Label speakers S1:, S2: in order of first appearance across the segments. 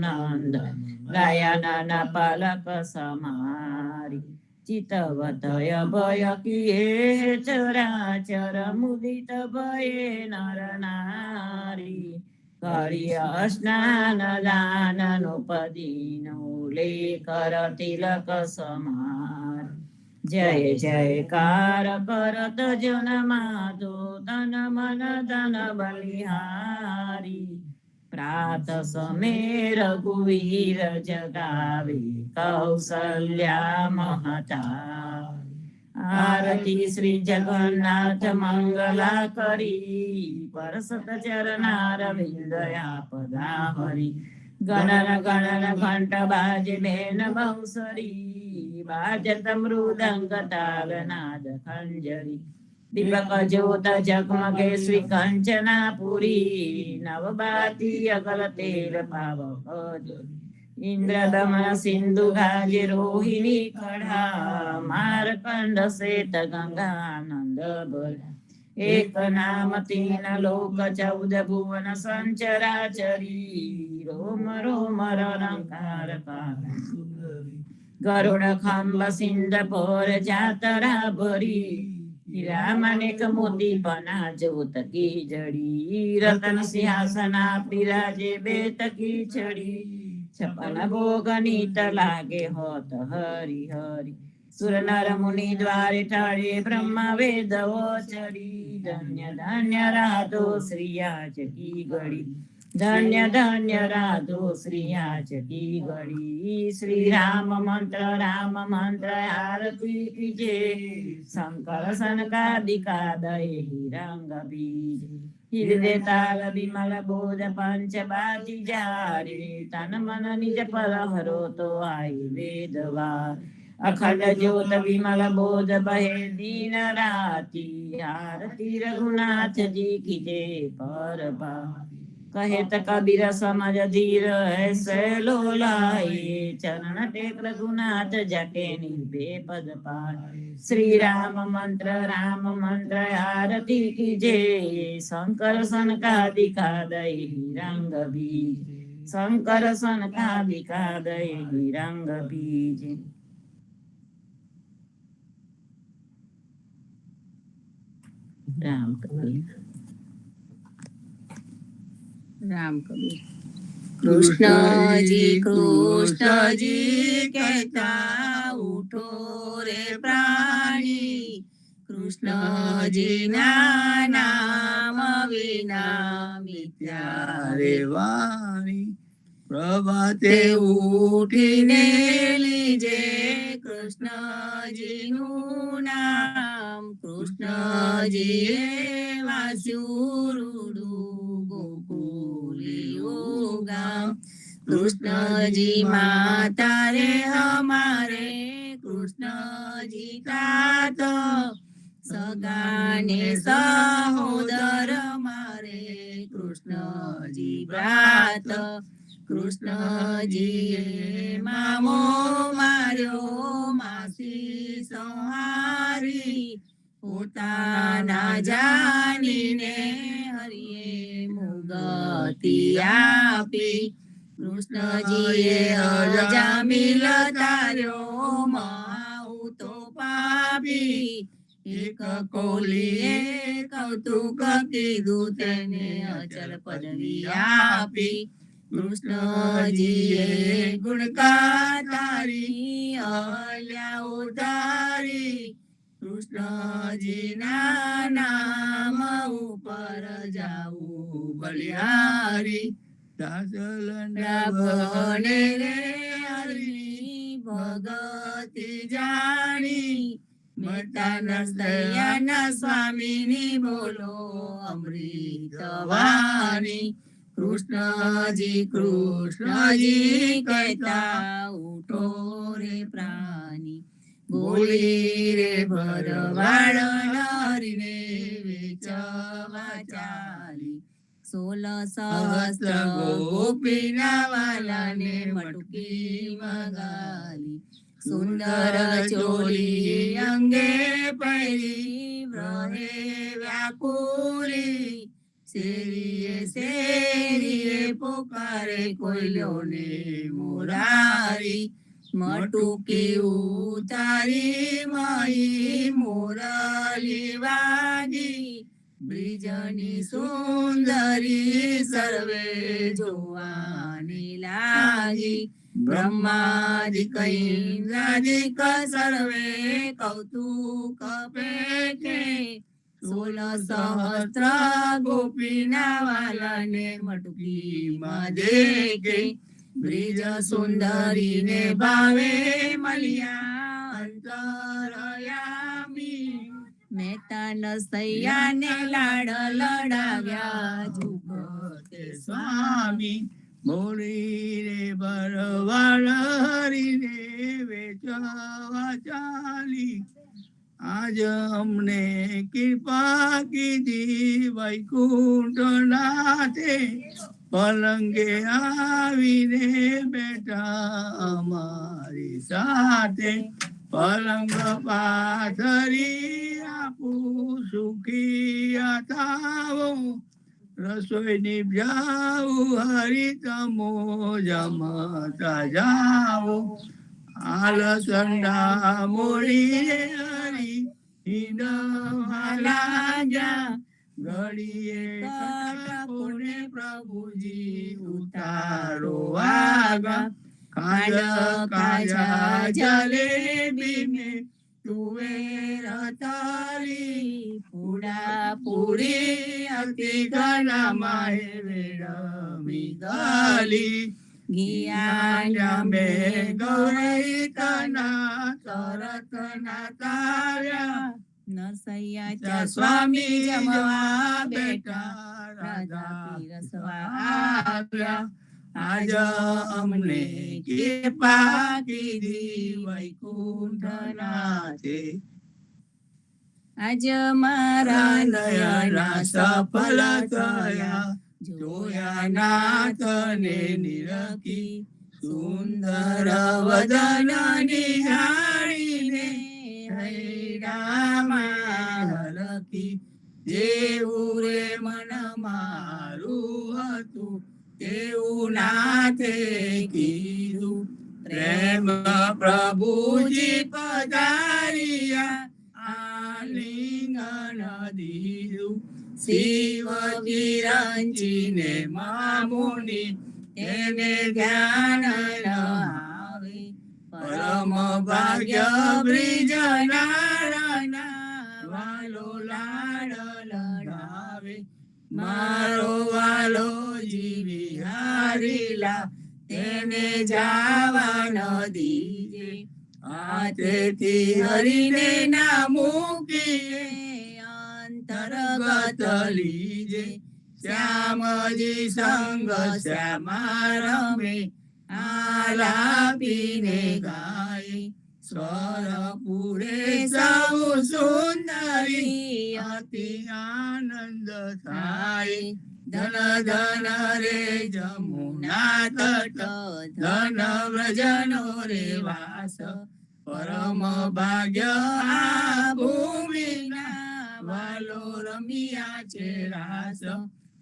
S1: નંદ ગાયા પાલક સમારી ચિતવતય ભય કિયે ચરાચર મુદિત ભયે નર નારી કર્ય સ્નાન દાનનુપદીનો લે કર તિલક સમાર જય જયકાર કરત જન માધો તન મન ધન બલિહારી પ્રાત સમે રઘુવીર જગાવે કૌસલ્યા મહતા આરતી શ્રી જગન્નાથ મંગલા કરી પરસત ચરનાર વિંદયા પદા હરી ગણન ગણન ઘંટ બાજે બેન બહુસરી બાજત મૃદંગ તાલ નાદ ખંજરી દીપક જ્યોત જગમગે શ્રી કંચનાપુરી નવબાતી અગલ તેલ પાવક ઇન્દ્રદમન સિંધુ ગાજે રોહિણી કળા મારકંડ શ્વેત ગંગાનંદ ભરા એક નામ તીન લોક 14 ભુવન સંચરાચરી રોમ રોમ રંકાર ગરુડ ખંભ સિંધ પર જાતરા ભરી હીરામાણિક મોતી પના જ્યોત કી જડી રતન સિંહાસના બિરાજે બેત કી છડી છપન ભોગ નીત લાગે હોત હરી હરી સુર નર મુનિ દ્વારે ટાળે બ્રહ્મ વેદ ચડી ધન્ય ધન્ય રાધો શ્રીયાચ કી ગળી ધન્ય ધન્ય રાધો શ્રીયાચ કી ગળી શ્રી રામ મંત્ર આરતી કીજે શંકર સનકાદિકા દય રંગ બીજ હૃદય તાલ વિમલ બોધ પંચ બાજી જારે તન મન નિજ પર હરો તો આઈ વેદવા અખંડ જ્યોત વિમલ બોધ બહે દીન રાતી આરતી રઘુનાથજી કીજે પર કહેત કબીર સમજ ધીર ऐसे लोलाए चरण टेक रघुनाथ जटे निर्भे पद पाए श्री राम मंत्र आरती कीजे शंकर सनकादिका दय रंग बीज शंकर सनकादिका दय रंग बीज राम कबीर
S2: राम कबीर कृष्ण जी कहता उठो रे प्राणी कृष्ण जी नाम विना मिथ्या रे वाणी प्रभाते उठीने लीजे कृष्ण जी નું નામ કૃષ્ણજી વાસ્યુરુડુ कृष्ण जी माता रे हमारे कृष्ण जी तात सगाने सहोदर मारे कृष्ण जी व्रात कृष्ण जी मामो मार्यो मासी संहारी पोताना जानीने हरिये मुगती आपी कृष्ण जी अजामिल तार्यो माऊ तो पापी एक कोलीए कौतुक कीधु तेने अचल पदवी आपी कृष्ण जी गुणकातारी अल्या उतारी कृष्ण जी नाम ऊपर जाऊ बलिहारी बने रे हरि भगति जानी मेहतानंद स्वामी बोलो अमृत वाणी कृष्ण जी कहता उठो रे प्राणी बोली रे भरवाड़ हरिने वेचवा चाली 16 सहस्त्र गोपीना वाला ने मटकी मगाली सुंदर चोली अंगे पहरी व्रहे व्याकुली શેરીએ શેરીએ પોકારે કોયલોને મોરારી, મટુકી ઉતારી માઈ મોરલી વાગી, બ્રિજની સુંદરી સર્વે જોવાની લાગી, બ્રહ્માદિ કૈલાદિક સર્વે કૌતુક પેઠે, 16 સહસ્ત્ર ગોપીના વાલાને મટકીમાં દેખે, બ્રિજ સુંદરીને ભાવે મળ્યા અંતરયામી, મહેતા નસૈયાને લાડ લડાવ્યા જુગતે સ્વામી,
S3: મોરી રે ભરવાડી રે વેચવા ચાલી, આજ અમને કૃપા કીધી વૈકુંઠ નાથે, પલંગે આવીને બેઠા અમારી સાથે, પલંગ પાથરી આપું સુખી થાવો, રસોઈની જાવું હરી તમો જમતા જાવો, આલસંડા મોડી હરી હિંડવા લાગ્યા, ઘડીએ કટાકોને પ્રભુજી ઉતારો આગા, ખાજા ખાજા જલેબી મે તુવેર તારી, પૂડા પૂરી અતિ ઘનામાં વેડમી ગાલી, ગિયા મે ગૌરી કના તરત ના તાર્યા, નસૈયા સ્વામી જમવા બેઠા રાજા પીરસવા આવ્યા, આજ અમને કૃપા કીધી વૈકુંઠ નાથે,
S2: આજ મારા
S3: નયના સફળ થયા, જોયા નાથને નિરખી, સુંદર વદન નિહાળીને હૈરામાં હરખી, જેવું રે મન મારું હતું તેવું નાથે કીધું, પ્રેમ પ્રભુજી પધાર્યા આલિંગન દીધું, શિવ કિરણજીને મામુનિ તેને ધ્યાન ન આવે, પરમ ભાગ્ય બ્રિજ નારાયણ વાલો લાડ લડાવે, મારો વાલો જીવી હારીલા તેને જાવા ન દીજે, હાથેથી હરીને ના મૂકીએ અંતર્ગત લીજે, શ્યામજી સંગ શ્યામા રમે આલાપીને ગાય, સ્વર પૂરે સૌ સુંદરી અતિ આનંદ થાય, ધન ધન રે જમુના તટ ધન વ્રજનો રે વાસ, પરમ ભાગ્ય આ ભૂમિના વાલો રમ્યા છે રાસ,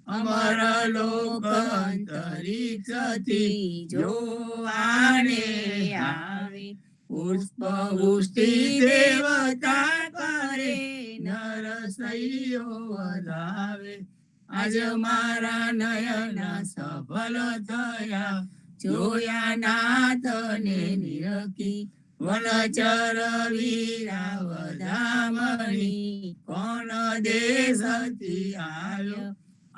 S3: અમર લોક અંતરિક્ષથી જોવાને આવે, પુષ્પ વૃષ્ટિ દેવતા કરે નરસૈયો વધાવે, આજ મારા નયન સફળ થયા, જોયા નાથને નિરખી, વનચર વીરાવધામણી કોણ દેશથી આવ્યો,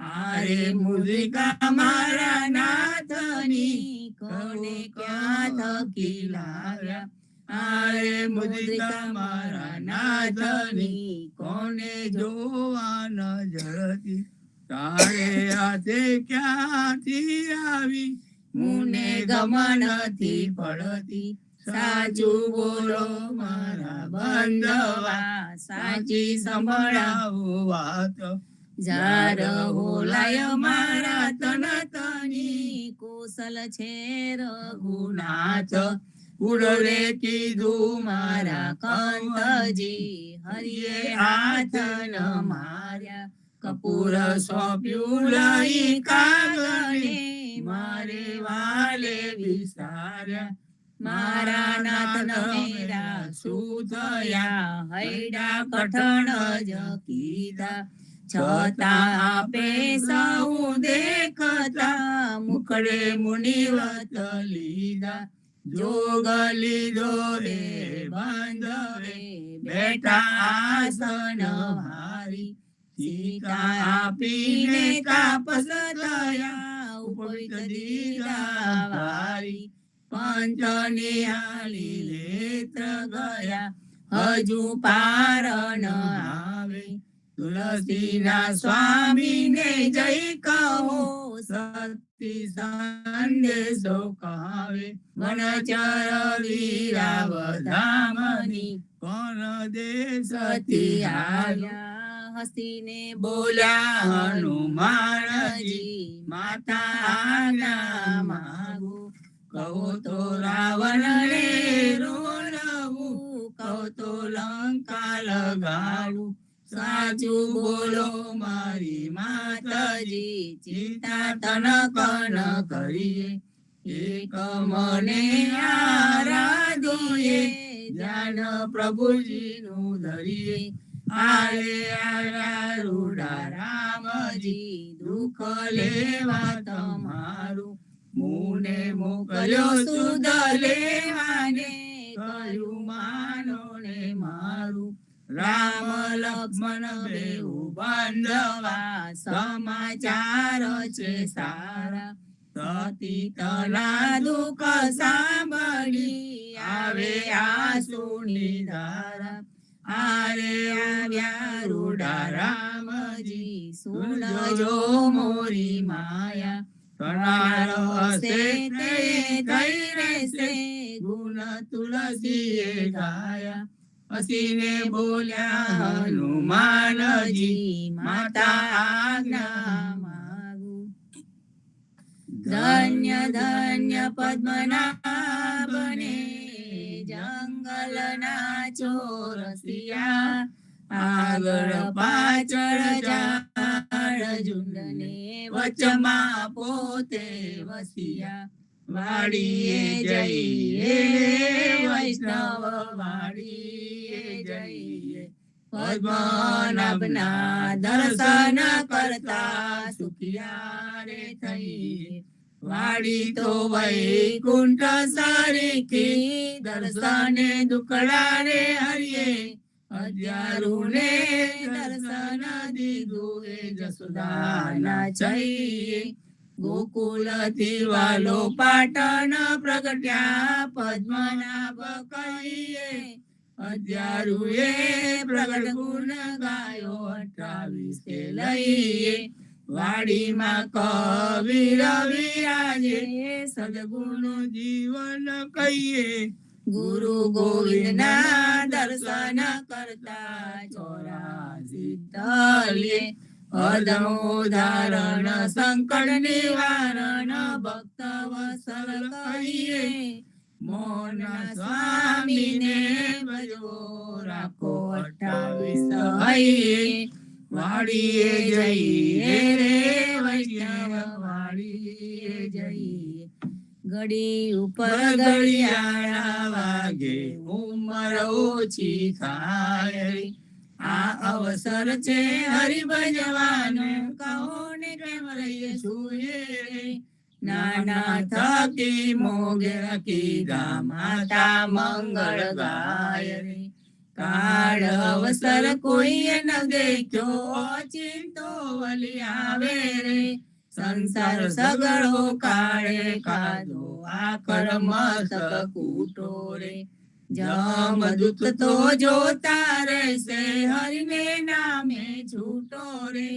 S3: આરે મુદ્રિકા મારા નાથની કોને ક્યાં થકી લાવ્યા, આરે મુદ્રિકા મારા નાથની કોને જોવા ન જળતી, તારે હાથે ક્યાંથી આવી મુને ગમનથી પડતી, સાચું બોલો મારા બંધવા સાચી સંભળાવો વાત, જાર હોલાય મારા તન તની કુશલ છે રઘુનાથ, ઉડરે કીધું મારા કંતજી હરિએ હાથ ન માર્યા, કપૂર સોંપ્યું લઈ કાગળે, મારે વાલે વિસાર્યા,
S2: મારા નાથ મેરા શું થયા, હૈડા કઠણ જ કીધા, છતાં આપે સૌ દેખતા,
S3: મુખડે મુનિવત લીધા, જોગ લીધો રે બાંધવે, બેઠા આસન હારી, સીતા આપીને તાપસ થયા, ઉપવિત દીધા વારી, પંચ નિહાળી નેત્ર ગયા, હજુ પાર ન આવે, તુલસીના સ્વામીને જય કહો, સતી સંદેશો કહાવે, વનચર વીરાવધામની, કોણ દેશથી આવ્યા,
S2: હસીને
S3: બોલ્યા હનુમાનજી, માતા આજ્ઞા માગો, કહો તો રાવણને રોલવું, કહો તો લંકા લગાડું, સાચું બોલો મારી માતાજી, ચિંતા તનક ન કરીએ, એક મને આરાધીએ, ધ્યાન પ્રભુજીનું ધરીએ, આરે આવ્યા રૂડા રામજી, દુઃખ લેવા તમારું, મુને મોકલ્યો સુધ લેવાને, કહ્યું માનો ને મારું, રામ લક્ષ્મણ બેઉ બાંધવા, સમાચાર છે સારા, સતી તના દુઃખ સાંભળી, આવે આંસુની ધારા, આરે આવ્યા રૂડા રામજી, સુનજો મોરી માયા, કરનાર હશે તે થઈ રહેશે, ગુણ તુલસીએ ગાયા, હસીને બોલ્યા હનુમાનજી, માતા આજ્ઞા માગું,
S2: ધન્ય ધન્ય પદ્મનાભને, જંગલના ચોરસિયા,
S3: આગળ પાછળ ઝાડ ઝુંડને, વચમાં પોતે વસિયા, વાડીએ જઈએ વૈષ્ણવ વાડીએ જઈએ, પદ્મનાભના દર્શન કરતા સુખિયા રે થઈએ, વાડી તો વૈકુંઠ સરીખી, દર્શને દુકડા રે હરિયે, હજારુને દર્શન દીધું એ જસોદાના જઈએ, ગોકુલથી વાલો પાટણ પ્રગટ્યા, પદ્મનાભ કહીએ, હજારુએ પ્રગટ ગુણ ગાયો, 28 લઈએ, વાડીમાં કબીર વિરાજે, સદગુણ જીવન કહીએ, ગુરુ ગોવિંદના દર્શન કરતા, 84 તલીએ, અધમોદાહરણ સંકટ નિવારણ, ભક્ત વત્સલ કહીએ, મોહન સ્વામીને ભજો, રાખો 28 હૈયે, વાડીએ જઈએ રે વૈષ્ણવ વાડીએ જઈએ,
S2: ઘડી ઉપર
S3: ઘડિયાળા વાગે, ઉંમર ઓછી થાય, આ અવસર છે હરિ ભજવાનો, કહો ને કેમ રહીએ સુએ, નાના થકી મોગે કીધા, માતા મંગળ ગાય રે, કાળ અવસર કોઈએ ન દેખ્યો, ચિંતો વલી આવે રે, સંસાર સગળો કાળે કાધો, આ કર્મ કૂટો રે, જમદૂત તો જોતા રહેશે, હરિને નામે છૂટો રે,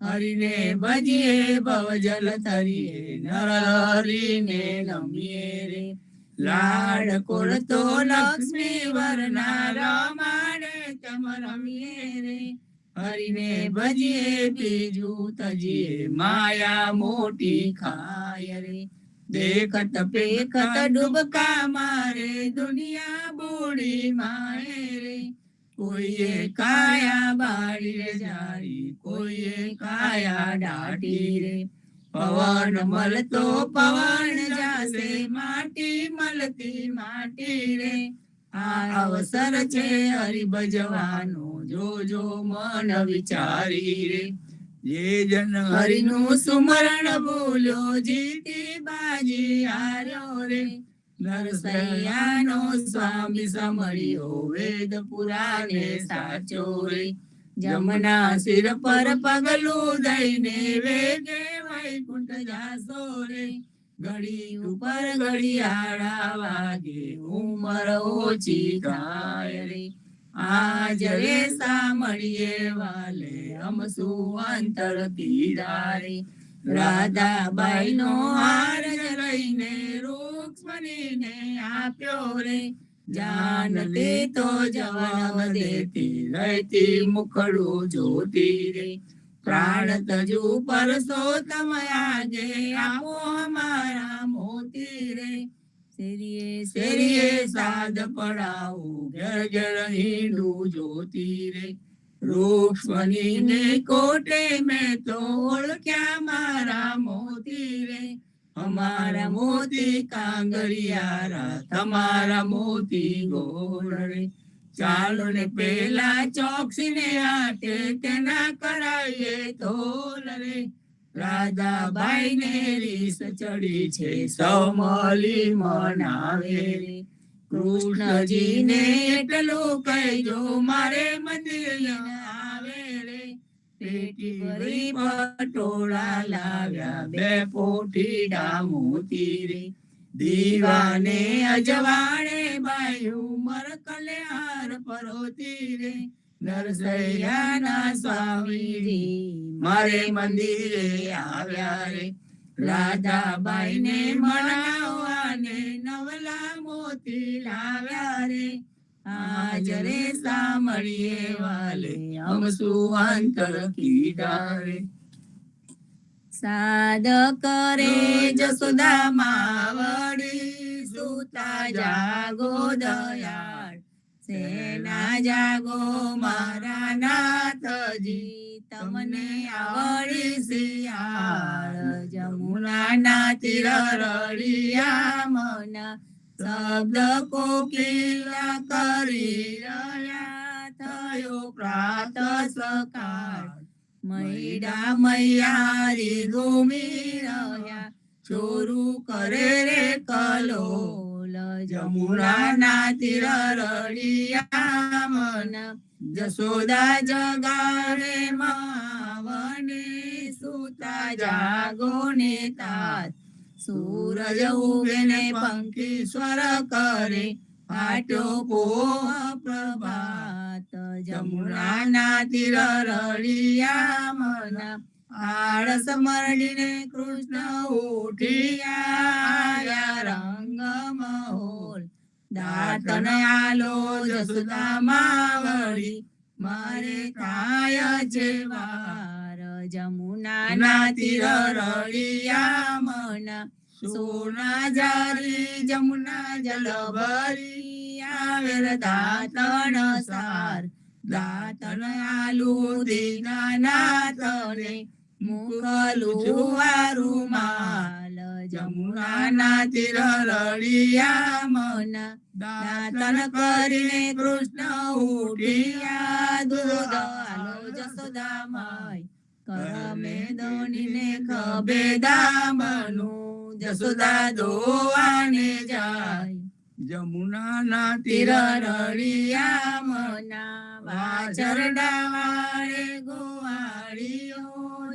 S3: હરિને ભજીએ ભવજલ તરીએ, નર હરિને નમીએ રે, લાડ કોળતો લક્ષ્મી વરના, રમાડે તમ રમીએ રે, હરિને ભજીએ બીજું તજીએ, માયા મોટી ખાય રે, દેખત પેખત ડૂબકા મારે, દુનિયા બુડી માએ રે, કોઈએ કાયા બાળી રે જારી, કોઈએ કાયા દાઢી રે. પવન મળતો પવન જાશે, માટી મળતી માટી રે. આ અવસર છે હરિભજવાનો, જોજો મન વિચારી રે. જે જન હરિનું સુમરણ બોલ્યો, જીતી બાજી હાર્યો રે. નરસૈયાનો સ્વામી સાંભળ્યો, વેદ પુરાણે સાચો રે. જમના શિર પર પગલું દઈને, વેગે વૈકુંઠ જાશો રે. ઘડી ઉપર ઘડિયાળા વાગે, ઉંમર ઓછી થાય રે. આજ રે સાંભળીએ વાલે, અમસું અંતર કીધા રે. રાધાબાઈ નો હાર લઈને રૂક્ષ્મણીને આપ્યો રે. જાનતે તો જવાન દેતી, રહેતી મુખડું જોતી રે. પ્રાણ તજુ પરસોત્તમ આગે, આપો હમારા મોતી રે. શેરીએ શેરીએ સાદ પડાવું, ઘેર ઘેર હિંડું જોતી રે. રૂક્ષ્મણીને કોટે મેં તો ઓળખ્યા મારા મોતી રે. અમારા મોતી કાંગરિયારા, તમારા મોતી ગોળ રે. ચાલો ને પેલા ચોકસીને આટે, તેના કરાઈએ તોલ રે. રાધાબાઈ ને રીસ ચડી છે, સૌ મળી મનાવે રે. કૃષ્ણજીને એટલું કહેજો, મારે મંદિર આવે રે. પેટી ભરી પટોળા લાવ્યા, 2 પોટીડા મોતી રે. દીવાને અજવાળે બાયું, મરકલે હાર પરોતી રે. નરસૈયાના સ્વામીજી મારે મંદિરે આવ્યા રે. રાધાબાઈ ને મનાવવાને, નવલા મોતી લાવ્યા રે. આજ રે સાંભળીએ વાલે, અમસું અંતર કીધા રે.
S2: સાદ કરે જસોદા માવડી, સુતા જાગો દયાળ. સેના જાગો મારા નાથજી, તમને આવડી શિયાળ. જમુનાના તીર રળિયા મના, શબ્દ કોકિલા કરી રહ્યા. થયો પ્રાત સકાળ, મૈડા મૈયારી ઘૂમી રહ્યા. ચોરું કરે રે કલોલ, જમુનાના તીર રળિયા મના. જશોદા જગાડે માવને, સુતા જાગો ને તાત. સૂરજ ઉગે ને પંખી સ્વર કરે, ફાટ્યો પોહ પ્રભાત. જમુનાના તીર રળિયા મના, આળસ મરડીને કૃષ્ણ ઉઠિયા. રંગ મહોલ દાતન આલો, જસોદા માવડી મારે થાય છે વાર. જમુનાના તીર રળિયા મના, સોના જારી જમુના જલ ભરી. આવેર દાતણ સાર, દાતણ આલુ દીનાનાથને, મુખલું રૂમાલ. જમુનાના તીર રળિયા મના, દાતણ કરીને કૃષ્ણ ઉઠિયા. દૂધ આલો જસોદા માય, કરમે દોનીને ખભે દામનું. જસોદા દોવાને જાય,
S3: જમુનાના
S2: તીર રળિયા મના. વાછરડા વાળે ગોવાળીઓ,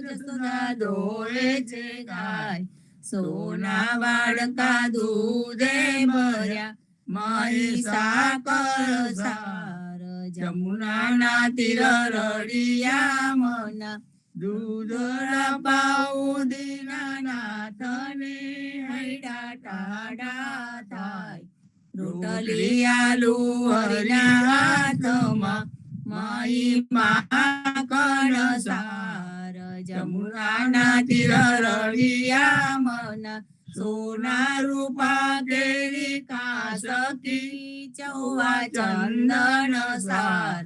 S2: જસોદા દોવે છે ગાય. સોના વાડકા દૂધે ભર્યા, મારી સાકર સાર. જમુનાના તીર રળિયા મના, દૂધ પાઉં દીનાનાથને, હૈડા ટાડા થાય. રોટલી આલુ હરિના હાથમાં, માઈ માખણ સાર. જમુનાના તીર રળિયા મના, સોના રૂપા કેરી કાચ. સખી ચૌવા ચંદન સાર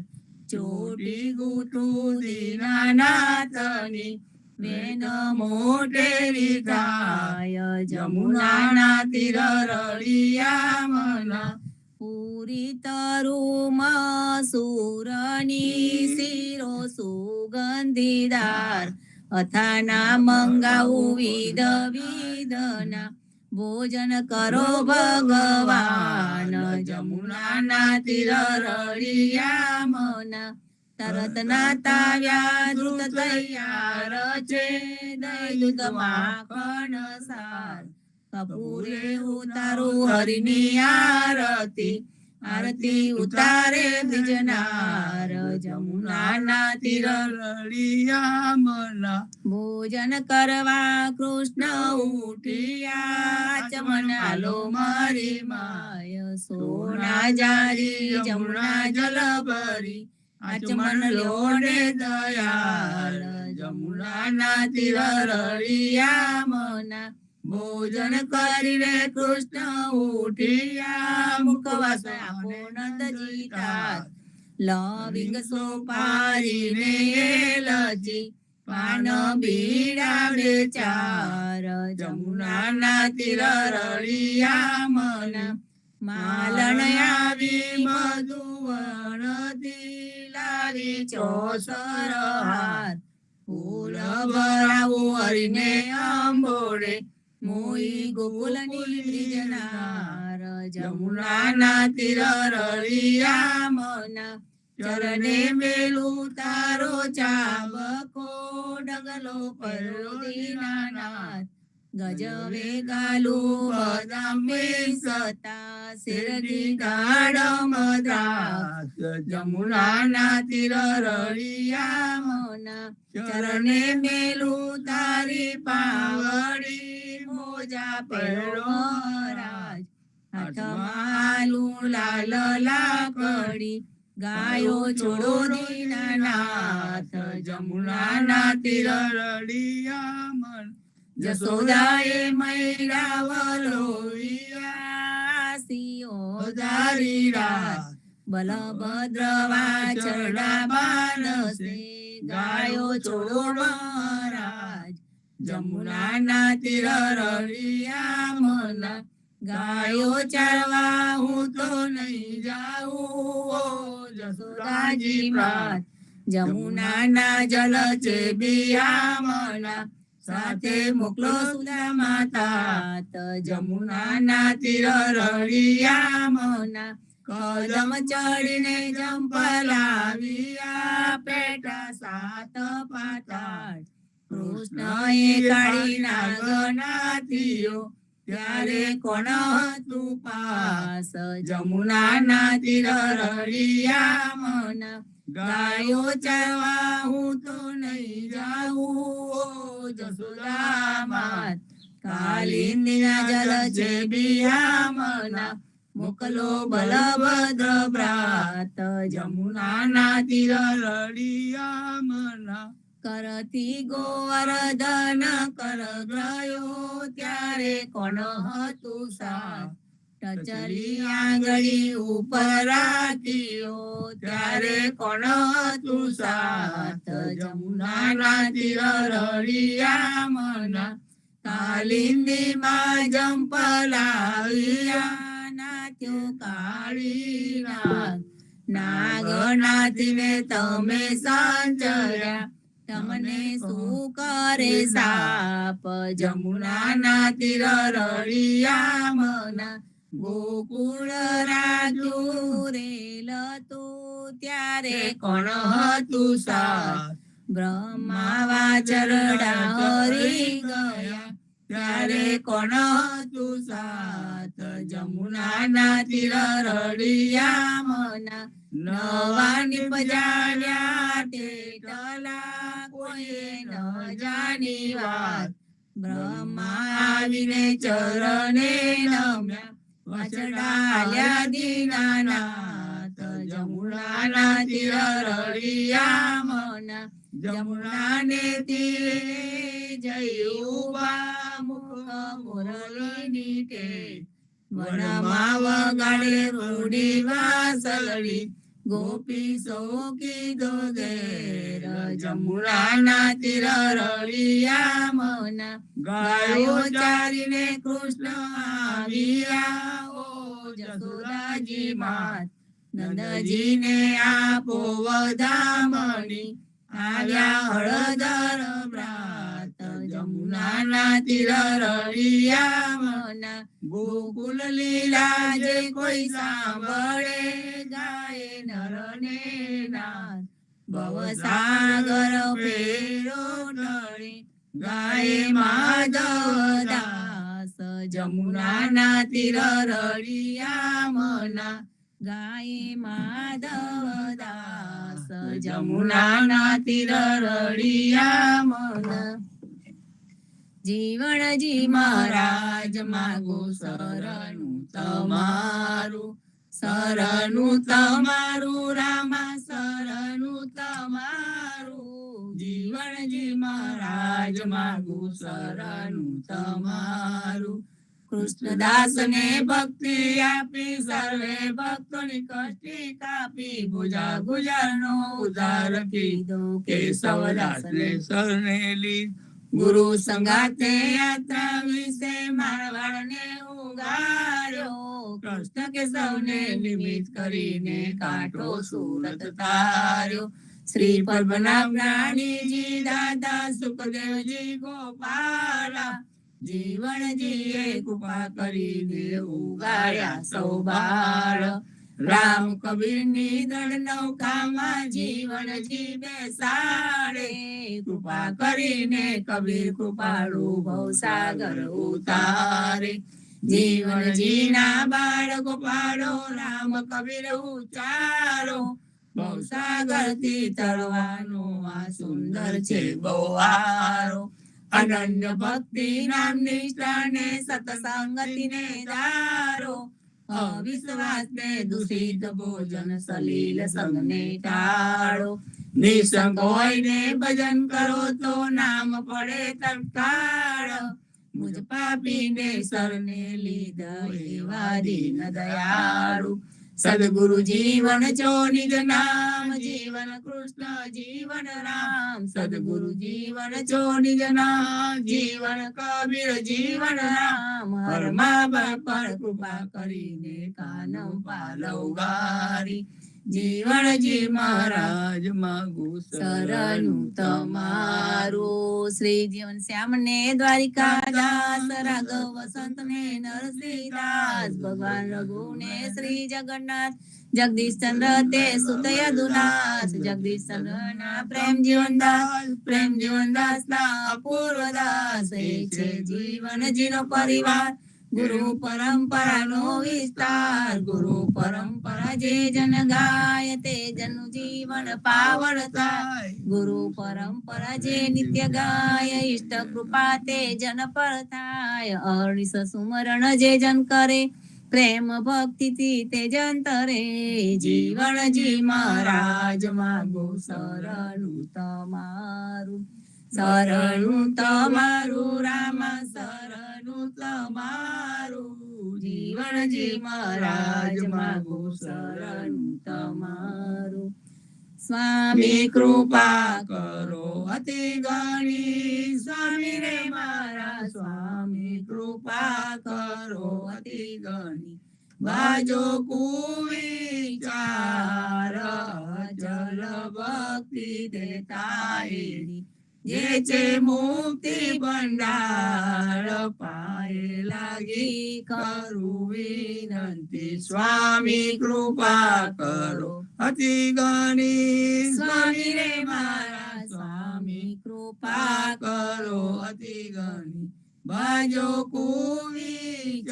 S2: ચોટી ગુથું દીનાનાથની વેન મોટેરી ગાય જમુનાના તીર રળિયા મના પૂરી તરુમાં સુરની શિરો સુગંધીદાર અથાના મંગાવું વિધ વિધના ભોજન કરો ભગવાન જમુનાના તીર રળિયા મના તરત ના તાવ્યા ધૃત તૈયાર છે દૈદુત માખણ સાર કપૂરે ઉતારું હરિની આરતી આરતી ઉતારે બ્રિજનાર જમુનાના તીર
S3: રળિયા મના
S2: ભોજન કરવા કૃષ્ણ ઉઠિયા ચમન આલો મારી માય સોના જારી જમુના જલ ભરી આચમન લોડે દયાળ જમુનાના તીર રળિયા મના ભોજન કરીને કૃષ્ણ ઉઠિયા મુખવાસ આપો નંદજી તાર લવિંગ સોપારીને એલચી પાન બીડા બે ચાર જમુનાના તીર રળિયા મના માલણ આવી મધુવનથી લાવી ચોસર હાર ફૂલ ભરાવું હરીને આંબોડે મોઈ ગોકુલની બ્રિજનાર જમુનાના તીર રળિયા મના ચરણે મેલું તારો ચાબકો ડગલો પરો દીનાનાથ ગજવે ગાલું બદામ સતા શેરડી ગાઢ મદ્રાસ જમુનાના તીર રળિયા મના ચરણે મેલું તારી પાવડી મોજા પહેરો રાજ હાથમાં લાલ લાકડી ગાયો છોડો દીનાનાથ જમુનાના તીર
S3: રળિયા મના
S2: જસોદાએ મૈડા વલોયા સિયો ધારી રાત બલભદ્ર વાછરડા બાનસે ગાયો છોડો મહારાજ જમુનાના તીર રળિયા મના ગાયો ચારવા હું તો નહીં જાઉં જસોદાજી માત જમુનાના જલ છે બિયા મના સાથે મોકલો સુદા માતા જમુનાના તીર રળિયા મના કદમ ચડીને જંપલાવ્યા પેટા સાત પાતાળ કૃષ્ણએ કાળી નાગનાથીઓ ત્યારે કોણ હતું પાસ જમુનાના તીર રળિયા મના ગાયો ચારવા હું તો નહીં જાઉં જસોદા માત કાલિંદીના જલ છે બિયા મના મોકલો બલભદ્ર ભ્રાત જમુનાના તીર
S3: રળિયા મના
S2: કરતી ગોવર્ધન કર ગયો ત્યારે કોણ હતું સાથ ટચલી આંગળી ઉપર રાખીયો ત્યારે કોણ હતું સાથ જમુનાના તીર રળિયા મના કાલિંદી માં જંપલાવ્યા નાથ્યો કાળી નાગ નાગનાથીને તમે સંચર્યા તમને શું કરે સાપ જમુનાના તીર રળિયા મના ગોકુળ રાજુ રેલ તો ત્યારે કોણ હતું સાથ બ્રહ્મા વાછરડા હરી ગયા ત્યારે કોણ હતું સાથ જમુનાના તીર રળિયા મના નવા નિપજાણ્યા ટેટલા કોઈએ ન જાણી વાત બ્રહ્મા આવીને ચરણે નમ્યા વાછડાલ્યા દીનાનાથ જમુનાના તીર રળિયા મના જમુનાને તીરે જઈ ઉભા મુખ મુરલીની ટેક વનમાં વગાડે રૂડી વાસલડી ગોપી કીધો ઘેર જમુનાના તીર રળિયા મના ગાયો ચારીને કૃષ્ણ આવ્યા ઓ જસોદાજી માત નંદજીને આપો વધામણી આવ્યા હળદર વ્રાત જમુનાના તીર રળિયા મના ગોકુલ લીલા જે કોઈ સાંભળે ગાય નર ને નાથ ભવસાગર ફેરો ટળે ગાય માધવ દાસ જમુનાના તીર રળિયા મના ગાય માધવ દાસ જમુનાના તીર રળિયા મના જીવણજી મહારાજ માગો શરણું તમારું રામા શરણું તમારું જીવણજી મહારાજ માગો શરણું તમારું કૃષ્ણદાસ ને ભક્તિ આપી સર્વે ભક્તોની કષ્ટી કાપી ભુજા ગુજરનો ઉધાર કીધો કેશવદાસ ને
S3: શરણે લીધ
S2: ગુરુ સંગાતે યાત્રા વિશે મારવાડને ઉગાર્યો કૃષ્ણ કેશવને નિમિત્ત કરીને કાંઠો સુરત તાર્યો શ્રી પદ્મનાભ જ્ઞાનીજી દાદા સુખદેવજી ગોપાલા જીવણજીએ કૃપા કરીને ઉગાડ્યા સૌ બાળ રામ કબીરની દળ નૌકામાં જીવણજી બેસાડે કૃપા કરીને કબીર કૃપાળુ ભવસાગર ઉતારે જીવણજીના બાળ ગોપાળો રામ કબીર ઉચારો ભવસાગર થી તરવાનો આ સુંદર છે બહુવારો અનન્ય ભક્તિ નામ નિષ્ઠાને સતસંગતિને ધારો અવિશ્વાસ ને દૂષિત ભોજન સલીલ સંગને ટાળો નિસંગ હોઈને ભજન કરો તો નામ પડે તત્કાળ મુજ પાપીને શરણે લીધા એવા દીન દયાળુ સદગુરુ જીવન ચો નિજ નામ જીવન કૃષ્ણ જીવન રામ સદગુરુ જીવન ચો નિજ નામ જીવન કબીર જીવન રામ હરમા પર કૃપા કરીને કાનમ પાલવ ગારી જીવણજી મહારાજ માગુ
S3: શરણું
S2: તમારું શ્રી જીવન શ્યામ ને દ્વારિકા દાસ રાઘવ વસંત ને નરસિંહદાસ ભગવાન રઘુ ને શ્રી જગન્નાથ જગદીશ ચંદ્ર તે સુત યદુનાથ જગદીશ ચંદ્ર ના પ્રેમ જીવનદાસ ના અપૂર્વ દાસ એ છે જીવનજી નો પરિવાર ગુરુ પરંપરા નો વિસ્તાર ગુરુ પરંપરા જે જન ગાય તે જનું જીવન પાવન થાય ગુરુ પરંપરા જે નિત્ય ગાય ઇષ્ટ કૃપા તે જન પર થાય અર્નિશ સુમરણ જે જન કરે પ્રેમ ભક્તિ થી તે જન તરે જીવણજી મહારાજ માગો શરણું તમારું રામા શરણું તમારું જીવણજી મહારાજ માગો શરણું તમારું સ્વામી કૃપા કરો અતિ ગણી સ્વામી રે મારા સ્વામી કૃપા કરો અતિ ગણી બાજો કુવિચાર જલ ભક્તિ દેતા એની જે છે મુક્તિ ભંડાર પાયે લાગી કરું વિનંતી સ્વામી કૃપા કરો
S3: અતિ ગણી
S2: સ્વામી રે મારા સ્વામી કૃપા
S3: કરો અતિ ગણી
S2: બાજો કુવિચાર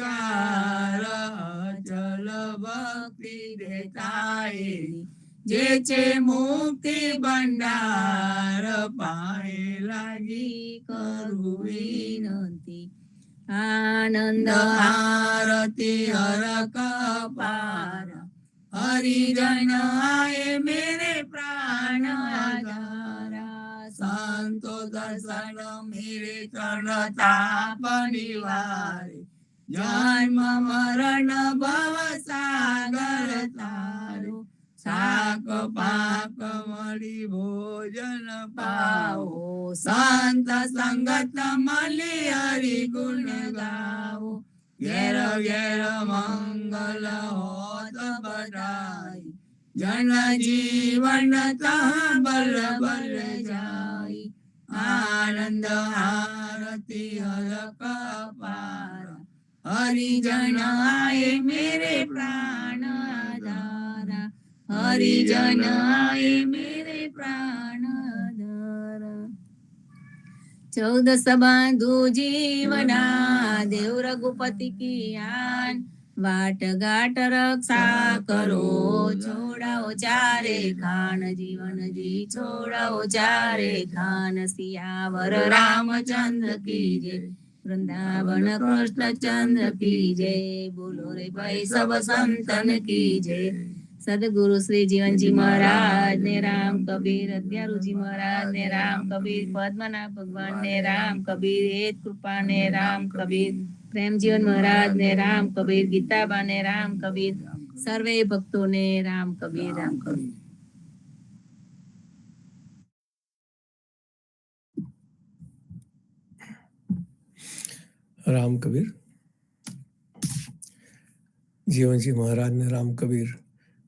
S3: ચલ
S2: ભક્તિ દેતા એની જે છે મુક્તિ ભંડાર પાયે લાગી કરું વિનંતી આનંદ આરતી હર કપાર હરિજન આયે મેરે પ્રાણ આધારા સંતો દર્શન મેરે ચરણ તાપ નિવારે જન્મ મરણ ભવ સાગર તારો
S3: શાક પાક મળી ભોજન પાવો
S2: પાવો સંત સંગત મળી હરિ ગુણ ગાવો
S3: ઘેર ઘેર મંગલ હોત બધાય
S2: જન જીવન તા બલ બલ જાય
S3: આનંદ આરતી હર કપાર
S2: હરિજન આય મેરે પ્રાણ આધારા હરિજન આય મેરે પ્રાણ આધારા 14 બંધુ જીવના દેવ રઘુપતિ કી આન વાટ ગાટ રક્ષા કરો છોડાઓ ચારે ખાન જીવન જી છોડાઓ ચારે ખાન સિયાવર રામચંદ્ર કી જય વૃંદાવન કૃષ્ણ ચંદ્ર કી જય બોલો રે ભાઈ સબ સંતન કી જય સદગુરુ શ્રી જીવનજી મહારાજ ને રામ કબીર અદ્યારુજી મહારાજ ને રામ કબીર પદ્મનાભ ભગવાન ને રામ કબીર હેત કૃપા ને રામ કબીર પ્રેમજીવન મહારાજ ને રામ કબીર ગીતાબા ને રામ કબીર સર્વે ભક્તો ને રામ કબીર રામ કબીર
S4: રામ કબીર જીવનજી મહારાજ ને રામ કબીર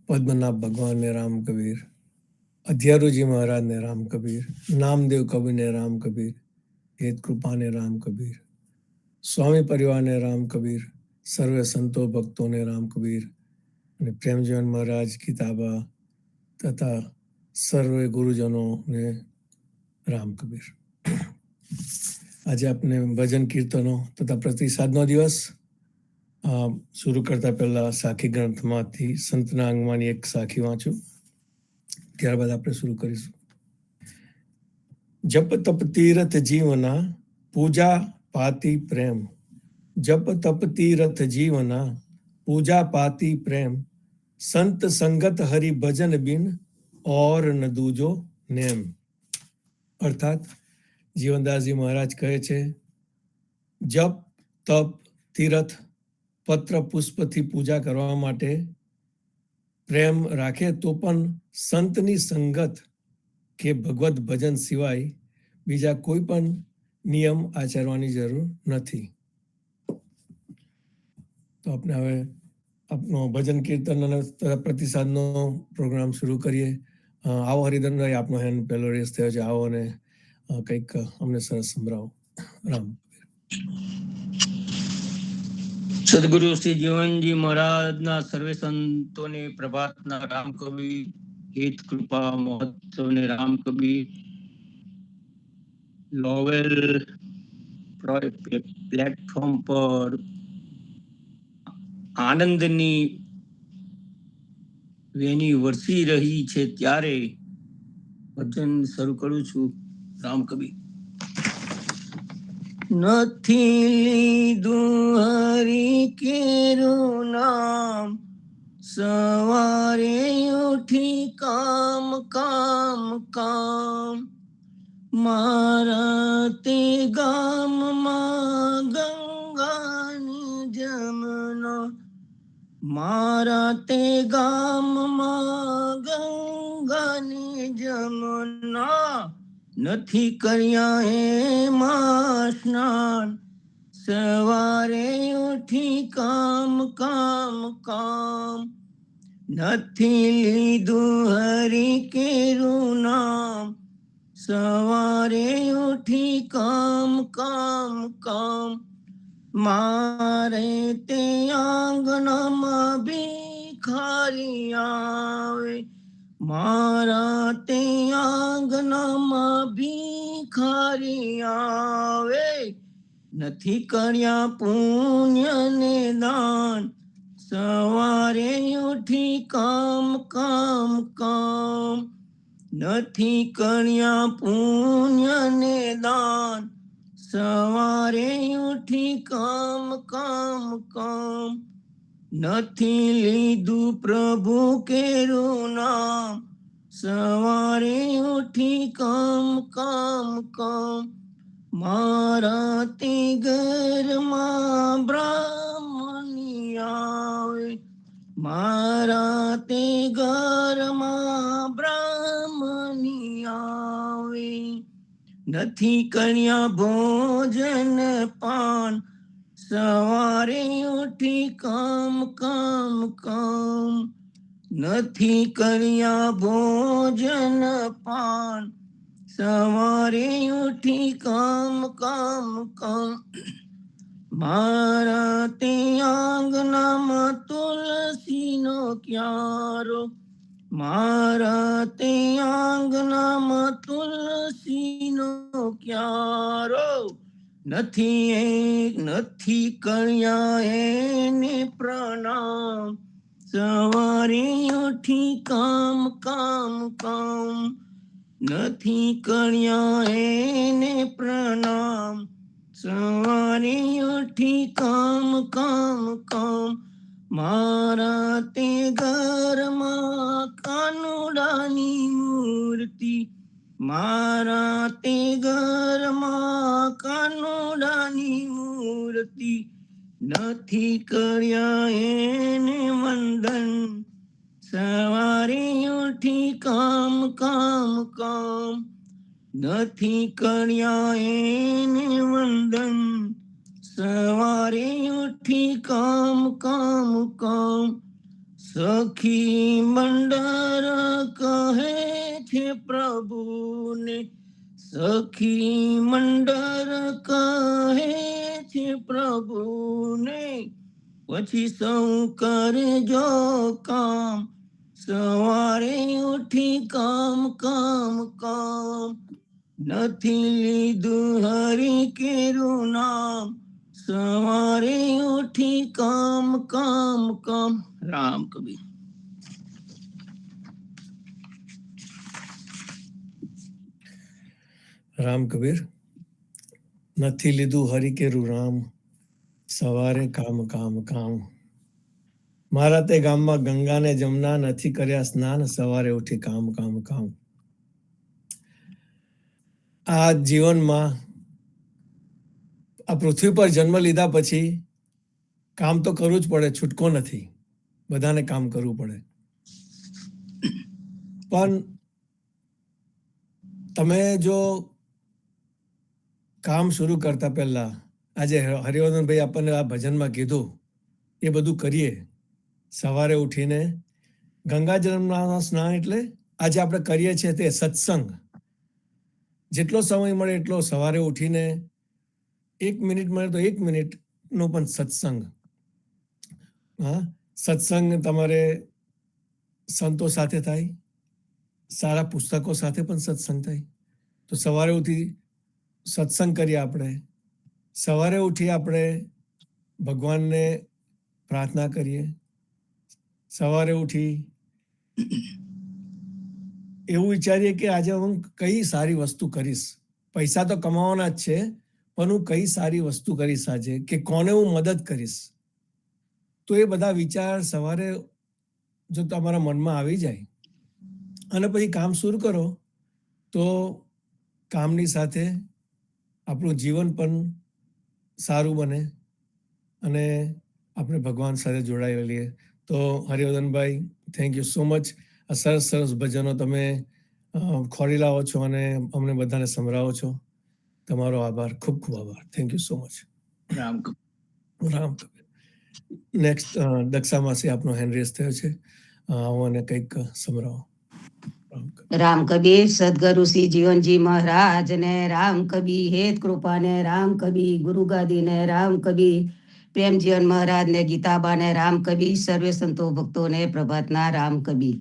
S4: પદ્મનાભ ભગવાન ને રામ કબીર અધ્યારુજી મહારાજ ને રામ કબીર નામદેવ કબીર ને રામ કબીર હેત કૃપા ને રામ કબીર સ્વામી પરિવાર ને રામ કબીર સર્વે સંતો ભક્તો ને રામ કબીર અને પ્રેમજીવન મહારાજ કિતાબા તથા સર્વે ગુરુજનો ને રામ કબીર. આજે આપણે ભજન કીર્તનો તથા પ્રતિસાદનો દિવસ. શરૂ કરતા પહેલા સાખી ગ્રંથમાંથી સંતના અંગમાંની એક સાખી વાંચું, ત્યારબાદ આપણે શરૂ કરીશું. જપ તપ તીરથ જીવના પૂજા પાતી પ્રેમ, જપ તપ તીરથ જીવના પૂજા પાતી પ્રેમ, સંત સંગત હરિ ભજન બિન ઓર ન દૂજો નેમ. અર્થાત જીવનદાસજી મહારાજ કહે છે, જપ તપ તીરથ પત્ર પુષ્પથી પૂજા કરવા માટે પ્રેમ રાખે તો પણ સંતની સંગત કે ભગવત ભજન સિવાય બીજા કોઈ પણ નિયમ આચરવાની જરૂર નથી. તો આપણે હવે આપનો ભજન કીર્તન અને પ્રતિસાદનો પ્રોગ્રામ શરૂ કરીએ. આવો હરિધનભાઈ, આપનો હેન્ડ પહેલો રેસ થયો છે, આવો અને કંઈક અમને સરસ સંભળાવો. રામ.
S3: સદગુરુ શ્રી જીવનજી મહારાજના સર્વે સંતોને પ્રભાતના રામ કબીર, હેત કૃપા મહોત્સવને રામ કબીર. લોવેલ પ્લેટફોર્મ પર આનંદની વેની વરસી રહી છે ત્યારે ભજન શરૂ કરું છું. રામ કબીર. નથી લીધું હરી કેરું નામ, સવારે ઉઠી કામ કામ કામ, મારા તે ગામમાં ગંગાની જમના, મારા તે ગામમાં ગંગાની જમના, નથી કર્યા એમાં સ્નાન, સવારે ઉઠી કામ કામ કામ, નથી લીધું હરી કેરું નામ, સવારે ઉઠી કામ કામ કામ, મારે તે આંગણામાં ભિખારી આવે, મારા તે આંગણામાં ભિખારી આવે, નથી કર્યા પુણ્ય ને દાન, સવારે ઉઠી કામ કામ કામ, નથી કર્યા પુણ્ય ને દાન, સવારે ઉઠી કામ કામ કામ, નથી લીધું પ્રભુ કેરું નામ, સવારે ઉઠી કામ કામ કામ, મારા તે ઘરમાં બ્રાહ્મણ આવે, મારા તે ઘરમાં બ્રાહ્મણી આવે. નથી કર્યા ભોજન પાન, સવારે ઉઠી કામ કામ કામ. નથી કર્યા ભોજન પાન, સવારે ઉઠી કામ કામ કામ. મારા તે આંગણામાં તુલસીનો ક્યારો, મારા તે આંગણામાં તુલસીનો ક્યારો. નથી કર્યા એને પ્રણામ, સવારે ઉઠી કામ કામ કામ. નથી કર્યા એને પ્રણામ, સવારે ઉઠી કામ કામ કામ. મારા તે ઘરમાં કાનુડાની મૂર્તિ, મારા તે ઘરમાં કાનુડાની મૂર્તિ. નથી કર્યા એને વંદન, સવારે ઉઠી કામ કામ કામ. નથી કર્યા એને વંદન, સવારે ઉઠી કામ કામ કામ. સખી મંડળ કહે છે પ્રભુને, સખી મંડળ કહે છે પ્રભુને. પછી સૌ કરજો કામ, સવારે ઉઠી કામ કામ કામ. નથી લીધું હરિ કેરું નામ, સવારે ઉઠી કામ કામ કામ. રામ કબીર.
S4: રામ કબીર. નથી લીધું હરિ કેરું રામ, સવારે કામ કામ કામ. મારા તે ગામમાં ગંગા ને જમના, નથી કર્યા સ્નાન, સવારે ઉઠી કામ કામ કામ. આ જીવનમાં આ પૃથ્વી પર જન્મ લીધા પછી કામ તો કરવું જ પડે, છૂટકો નથી, બધાને કામ કરવું પડે. પણ તમે જો કામ શરૂ કરતા પહેલા આજે હરિવર્ધનભાઈ આપણને આ ભજનમાં કીધું એ બધું કરીએ. સવારે ઉઠીને ગંગા જળના સ્નાન એટલે આજે આપણે કરીએ છીએ તે સત્સંગ. જેટલો સમય મળે એટલો સવારે ઉઠીને 1 મિનિટ મળે તો 1 મિનિટનો પણ સત્સંગ. હા, સત્સંગ તમારે સંતો સાથે થાય, સારા પુસ્તકો સાથે પણ સત્સંગ થાય. તો સવારે ઉઠી સત્સંગ કરીએ આપણે, સવારે ઉઠી આપણે ભગવાનને પ્રાર્થના કરીએ, સવારે ઉઠી એવું વિચારીએ કે આજે હું કઈ સારી વસ્તુ કરીશ. પૈસા તો કમાવાના જ છે, પણ હું કઈ સારી વસ્તુ કરીશ આજે, કે કોને હું મદદ કરીશ. તો એ બધા વિચાર સવારે જો તમારા મનમાં આવી જાય અને પછી કામ શરૂ કરો તો કામની સાથે આપણું જીવન પણ સારું બને અને આપણે ભગવાન સાથે જોડાઈ લઈએ. તો હરિવર્ધનભાઈ, થેન્ક યુ સો મચ. આ સરસ સરસ ભજનો તમે ખોરી લાવો છો અને અમને બધાને સંભળાવો છો. તમારો આભાર, ખૂબ ખૂબ આભાર. Thank you so much.
S3: Ram
S4: Ram Kabir. Next દક્ષામાસી આપનો હેન્ડ રેઝ થયો છે, આવો અને કંઈક સંભળાવો.
S2: રામ કબીર. સદગુરુ શ્રી જીવનજી મહારાજ ને રામ કબીર. હેત કૃપા ને રામ કબીર. ગુરુ ગાદી ને રામ કબીર. પ્રેમજીવન મહારાજ ને ગીતાબા ને રામ કબીર. સર્વે સંતો ભક્તો ને પ્રભાતના રામ કબીર.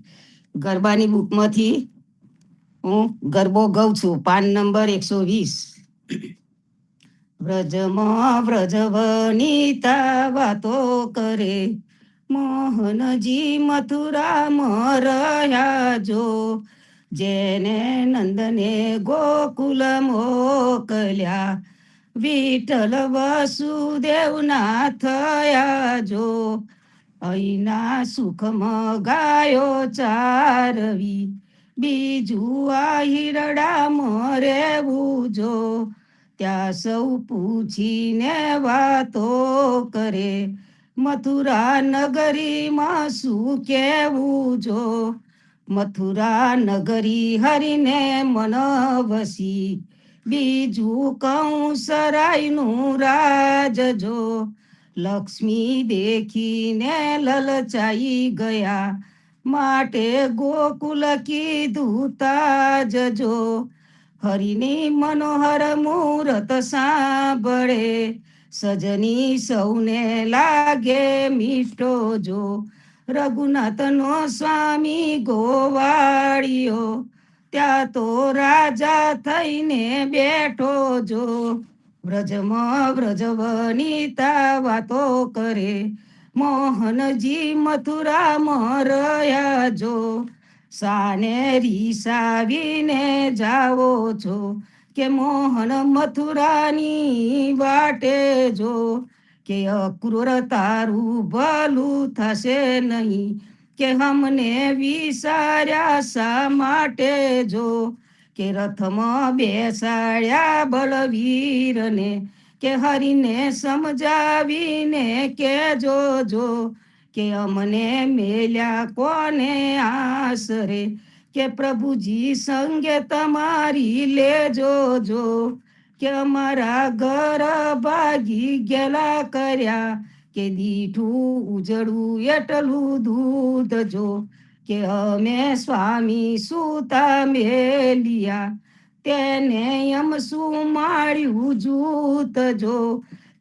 S2: ગરબાની બુકમાંથી હું ગરબો ગાઉં છું, પાન નંબર 120. વ્રજમાં વ્રજવનિતા વાતો કરે, મોહનજી મથુરામાં રહ્યા જો. જેને નંદને ગોકુલ મોકલ્યા, વિઠ્ઠલ વસુદેવના થયા જો. અહીંના સુખમાં ગાયો ચારવી, બીજું આ હિરડામાં રહેવું જો. ત્યાં સૌ પૂછીને વાતો કરે, મથુરા નગરીમાં શું કેવું જો, મથુરા નગરી હરીને મન વસી, બીજું કહું સરાયનું રાજ જો, લક્ષ્મી દેખીને લલચાઈ ગયા, માટે ગોકુલ કીધું તાજ જો, હરિની મનોહર મૂરત સાંભળે, સજની સૌને લાગે મીઠો જો, રઘુનાથનો સ્વામી ગોવાળિયો, ત્યાં તો રાજા થઈને બેઠો જો, વ્રજમાં વ્રજવનિતા વાતો કરે, મોહનજી મથુરામાં રહ્યા જો, સાને રીસાવીને જાઓ છો, કે મોહન મથુરાની વાટે જો, કે અક્રૂર તારું ભલું થશે નહીં, કે હમને વિસાર્યા શા માટે જો, કે રથમાં બેસાડ્યા બળવીરને, કે હરીને સમજાવીને કે જો, કે અમને મેલ્યા કોને આશરે, કે પ્રભુજી સંગે તમારી લેજો જો, કે અમારા ઘર ભાગી ગયેલા કર્યા, કે દીઠું ઉજળું એટલું દૂધ જો, કે અમે સ્વામી સુતા મેલિયા, તેને એમ શું માળ્યું જૂત જો,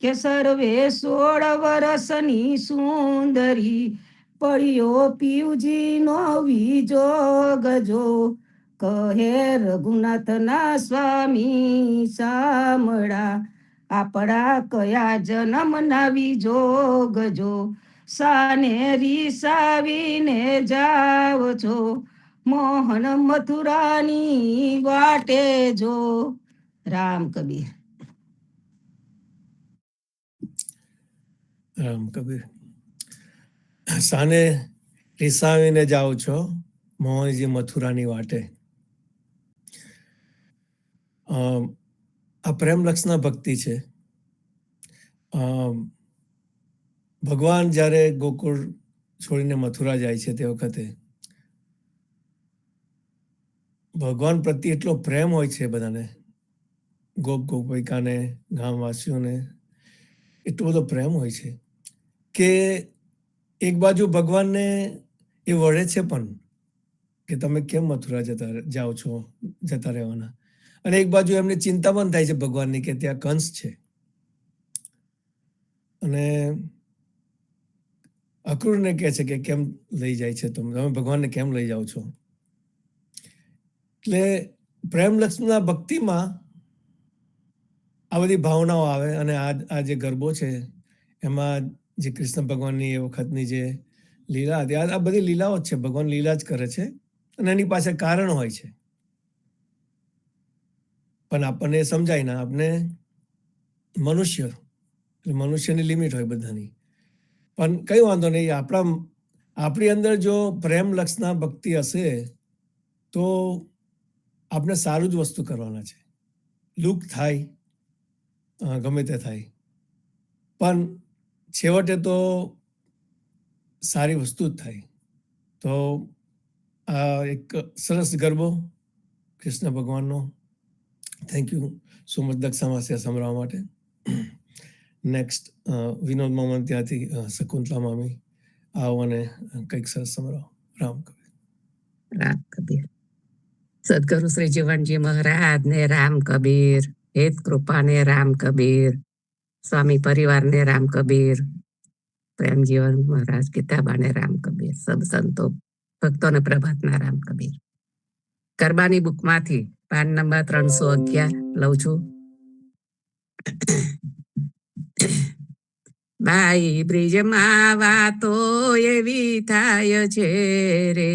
S2: કે સર્વે 16 વર્ષની સુંદરી, પડ્યો પીવજીનો વિજોગ જો, કહે રઘુનાથના સ્વામી સામળા, આપણા કયા જન્મના વિજોગ જો, સાને રીસાવીને જાવ છો, મોહન મથુરાની વાટે જો. રામ કબીર.
S4: રામ કબીર. સાને રીસાવીને જાઓ છો, મોહનજી મથુરાની વાટે. આ પ્રેમ લક્ષના ભક્તિ છે. ભગવાન જ્યારે ગોકુળ છોડીને મથુરા જાય છે તે વખતે ભગવાન પ્રત્યે એટલો પ્રેમ હોય છે બધાને, ગોપિકાને, ગામવાસીઓને એટલો બધો પ્રેમ હોય છે કે એક બાજુ ભગવાનને એ વળે છે પણ કે તમે કેમ મથુરા જાઓ છો, જતા રહેવાના, અને એક બાજુ એમને ચિંતા પણ થાય છે ભગવાનની કે ત્યાં કંસ છે, અને અક્રૂરને કહે છે કે કેમ લઈ જાય છે તમે ભગવાનને કેમ લઈ જાઓ છો. એટલે પ્રેમ લક્ષ્મણના ભક્તિમાં આ બધી ભાવનાઓ આવે, અને આ જે ગરબો છે એમાં જે કૃષ્ણ ભગવાનની એ વખતની જે લીલા હતી, આ બધી લીલાઓ જ છે, ભગવાન લીલા જ કરે છે અને એની પાસે કારણ હોય છે, પણ આપણને સમજાય ના. આપણે મનુષ્યની લિમિટ હોય બધાની, પણ કઈ વાંધો નહીં. આપણી અંદર જો પ્રેમ લક્ષના ભક્તિ હશે તો આપણે સારું જ વસ્તુ કરવાના છે. લુક થાય, ગમે તે થાય, પણ છેવટે તો સારી વસ્તુ જ થાય. તો આ એક સરસ ગરબો કૃષ્ણ ભગવાનનો. થેન્ક યુ સો મચ દક્ષામાસ્યા સંભળાવવા માટે. નેક્સ્ટ વિનોદ મામા, ત્યાંથી શકુંતલા મામી, આવો અને કંઈક સરસ સંભળાવો. રામ કબીર.
S5: રામ કબીર. સદગુરુ શ્રી જીવનજી મહારાજ ને રામ કબીર, હેત કૃપા ને રામ કબીર, સ્વામી પરિવાર ને રામ કબીર, પ્રેમ જીવન મહારાજ કિતાબા ને રામ કબીર, સબ સંતો ભક્તોને પ્રભાતના રામ કબીર. ગરબાની બુકમાંથી પાન નંબર 311 લઉં છું. બાઈ બ્રિજમાં વાતો એવી થાય છે રે,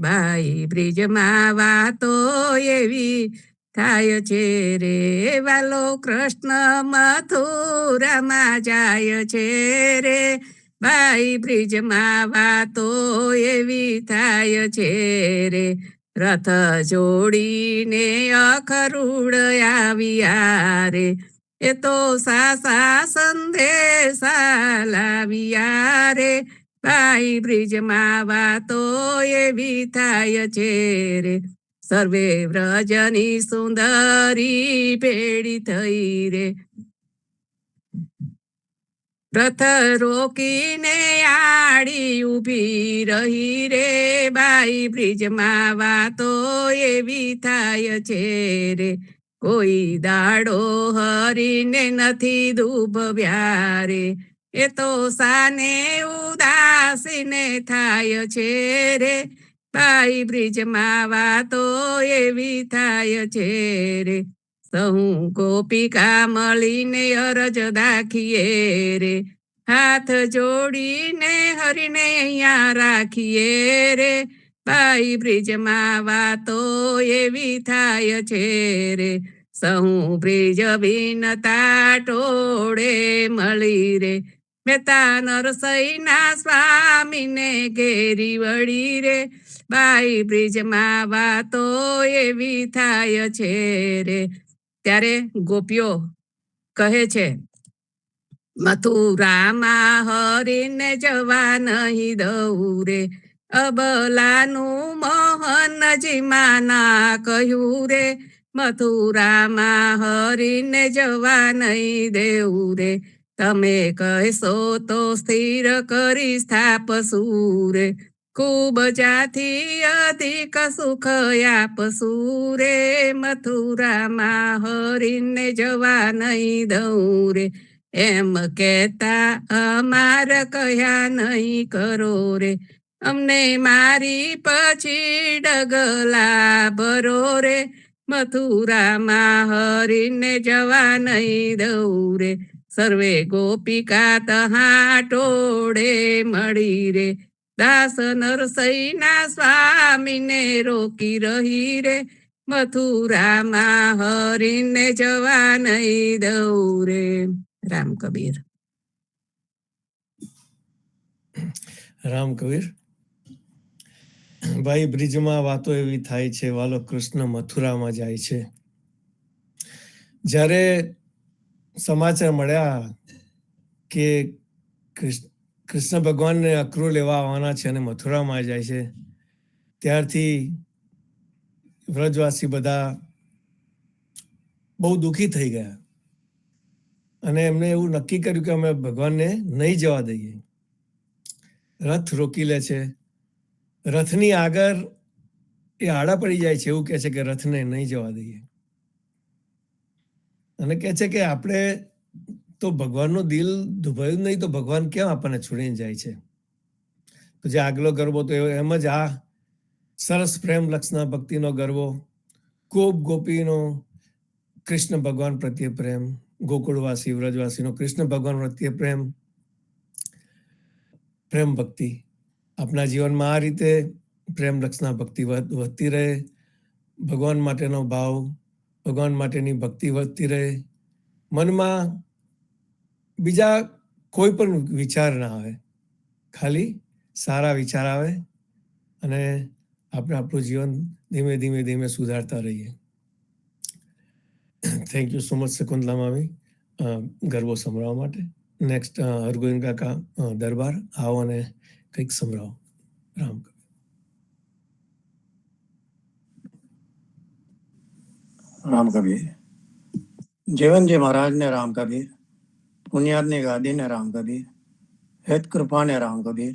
S5: બાઈ બ્રિજમાં વાતો એવી થાય છે રે, વાલો કૃષ્ણ મથુરામાં જાય છે રે, બાઈ બ્રિજમાં વાતો એવી થાય છે રે, રથ જોડીને અખરૂડ આવ્યા રે, એ તો સાસા સંદેશા લાવ્યા રે, ભાઈ બ્રિજમાં વાતો એવી થાય છે રે, સર્વે વ્રજની સુંદરી ભેળી થઈ રે, રથ રોકીને આડી ઊભી રહી રે, બાઈ બ્રિજમાં વાતો એવી થાય છે રે, કોઈ દાડો હરીને નથી દુભવ્યા રે, એ તો સાને ઉદાસીને થાય છે રે, બાઈ બ્રિજમાં વાતો એવી થાય છે રે, સહુ ગોપિકા મળીને અરજ દાખીએ રે, હાથ જોડીને હરીને અહીંયા રાખીએ રે, બાઈ બ્રિજમાં વાતો એવી થાય છે રે, સહુ બ્રિજ વિનતા ટોળે મળી રે, મહેતા નરસૈના સ્વામીને ઘેરી વળી રે, બાઈ બ્રિજમાં વાતો એવી થાય છે રે. ત્યારે ગોપીઓ કહે છે, મથુરામાં હરીને જવા નહીં દઉં રે, અબલાનું મોહનજી માના કહ્યું રે, મથુરામાં હરીને જવા નહીં દેવું રે, તમે કહેશો તો સ્થિર કરી સ્થાપશું રે, ખૂબ જાથી અધિક સુખ આપશું રે, મથુરામાં હરીને જવા નહીં દઉં રે, એમ કહેતા અમાર કહ્યા નહીં કરો રે, અમને મારી પછી ડગલા ભરો રે, મથુરામાં હરીને જવા નહીં દઉં રે, સર્વે ગોપિકા તહા ટોળે મળી રે, દાસ નરસૈના સ્વામીને રોકી રહી રે, મથુરામાં હરીને જવા નહીં દઉં રે. રામ કબીર.
S4: રામ કબીર. ભાઈ બ્રિજમાં વાતો એવી થાય છે, વાલો કૃષ્ણ મથુરામાં જાય છે. જ્યારે સમાચાર મળ્યા કે કૃષ્ણ ભગવાનને અક્રૂર લેવા આવવાના છે અને મથુરામાં જાય છે, ત્યારથી વ્રજવાસી બધા બહુ દુઃખી થઈ ગયા અને એમને એવું નક્કી કર્યું કે અમે ભગવાનને નહીં જવા દઈએ. રથ રોકી લે છે, રથની આગળ એ આડા પડી જાય છે, એવું કહે છે કે રથને નહીં જવા દઈએ, અને કહે છે કે આપણે તો ભગવાનનું દિલ દુભાયું નહીં તો ભગવાન કેમ આપણને છોડીને જાય છે. તો જે આગલો ગરબો તો એમ જ આ સરસ પ્રેમ લક્ષના ભક્તિનો ગરબો, ગોપ ગોપીનો કૃષ્ણ ભગવાન પ્રત્યે પ્રેમ, ગોકુળવાસી વ્રજવાસીનો કૃષ્ણ ભગવાન પ્રત્યે પ્રેમ ભક્તિ આપણા જીવનમાં આ રીતે પ્રેમ લક્ષના ભક્તિ વધતી રહે, ભગવાન માટેનો ભાવ, ભગવાન માટેની ભક્તિ વધતી રહે, મનમાં બીજા કોઈ પણ વિચાર ના આવે, ખાલી સારા વિચાર આવે અને આપણે આપણું જીવન ધીમે ધીમે ધીમે સુધારતા રહીએ. Thank you so much Shakuntala મામી ગરબો સંભળાવવા માટે. નેક્સ્ટ હરગોવિંદ કાકા દરબાર આવો અને કંઈક સંભળાવો. રામ
S6: રામ કબીર. જીવનજી મહારાજને રામ કબીર, પુણ્યાદની ગાદીને રામ કબીર, હેત કૃપાને રામ કબીર,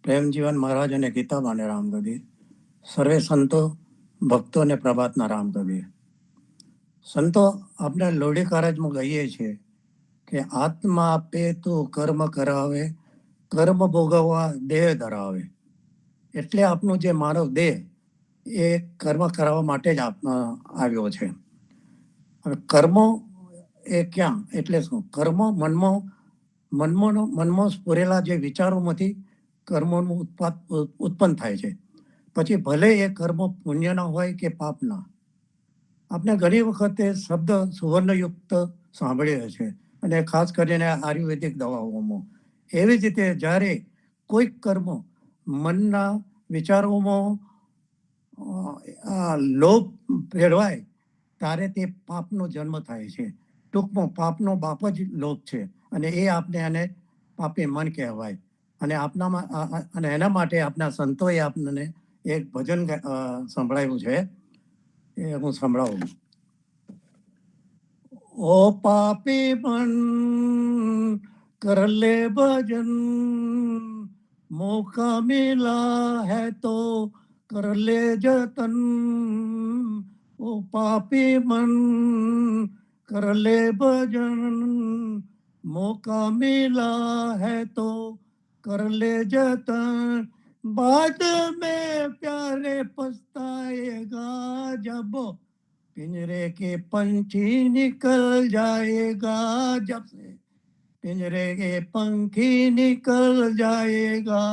S6: પ્રેમ જીવન મહારાજ અને ગીતાબાને રામ કબીર, સર્વે સંતો ભક્તોને પ્રભાતના રામ કબીર. સંતો આપણે લોઢી કારજમાં કહીએ છીએ કે આત્મા આપે તો કર્મ કરાવે, કર્મ ભોગવવા દેહ ધરાવે. એટલે આપણું જે માનવ દેહ એ કર્મ કરાવવા માટે જ આવ્યો છે. હવે કર્મો એ ક્યાં એટલે શું? કર્મો મનમાં સ્ફુરેલા જે વિચારોમાંથી કર્મોનું ઉત્પન્ન થાય છે. પછી ભલે એ કર્મો પુણ્યના હોય કે પાપના. આપણે ઘણી વખતે શબ્દ સુવર્ણયુક્ત સાંભળીએ છે, અને ખાસ કરીને આયુર્વેદિક દવાઓમાં. એવી જ રીતે જ્યારે કોઈક કર્મ મનના વિચારોમાં લોભ ભેળવાય ત્યારે તે પાપનો જન્મ થાય છે. ટૂંકમાં પાપનો બાપ જ લોભ છે, અને એ આપને એને પાપી મન કહેવાય. અને અને એના માટે આપના સંતોએ આપણને એક ભજન સંભળાવ્યું છે, એ હું સંભળાવું. ओ पापी मन कर ले भजन, मौका मिला है तो कर ले जतन. ओ पापी मन कर ले भजन, मौका मिला है तो कर ले जतन. बाद में प्यारे पछताएगा जब पिंजरे के पंछी निकल जाएगा, जब से पिंजरे के पंखी निकल जाएगा.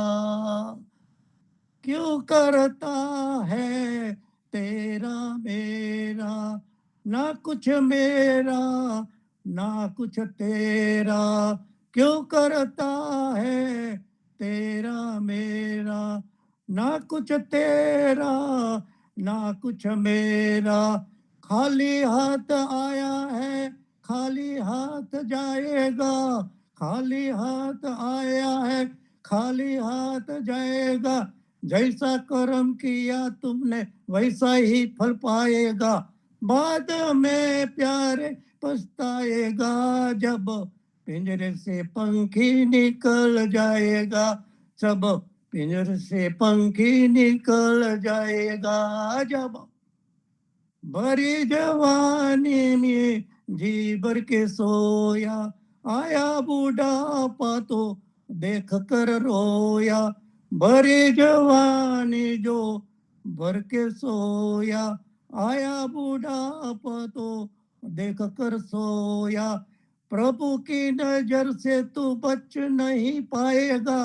S6: क्यों करता है तेरा मेरा, ना कुछ मेरा ना कुछ तेरा. क्यों करता है तेरा मेरा, ना कुछ तेरा ना कुछ मेरा. खाली हाथ आया है खाली हाथ जाएगा, खाली हाथ आया है खाली हाथ जाएगा. जैसा कर्म किया तुमने वैसा ही फल पाएगा. बाद में प्यारे पछताएगा जब पिंजरे से पंखी निकल जाएगा, जब पिंजरे से पंखी निकल जाएगा. जब भरी जवानी में जी भर के सोया, आया बूढ़ापा तो देख कर रोया. भरी जवानी जो भर के सोया, आया बूढ़ापा तो देख कर सोया. प्रभु की नजर से तू बच नहीं पाएगा,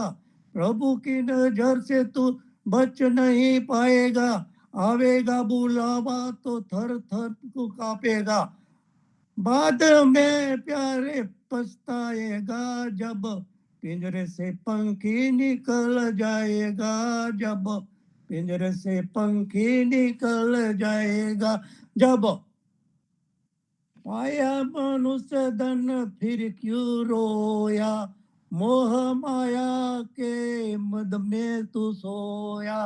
S6: प्रभु की नजर से तू बच नहीं पाएगा. आवेगा बुलावा तो थर थर को कापेगा. बाद में प्यारे पछताएगा जब पिंजरे से पंखी निकल जाएगा, जब पिंजरे से पंखी निकल जाएगा. जब पाया मनुष्य धन फिर क्यों रोया, मोह माया के मद में तू सोया.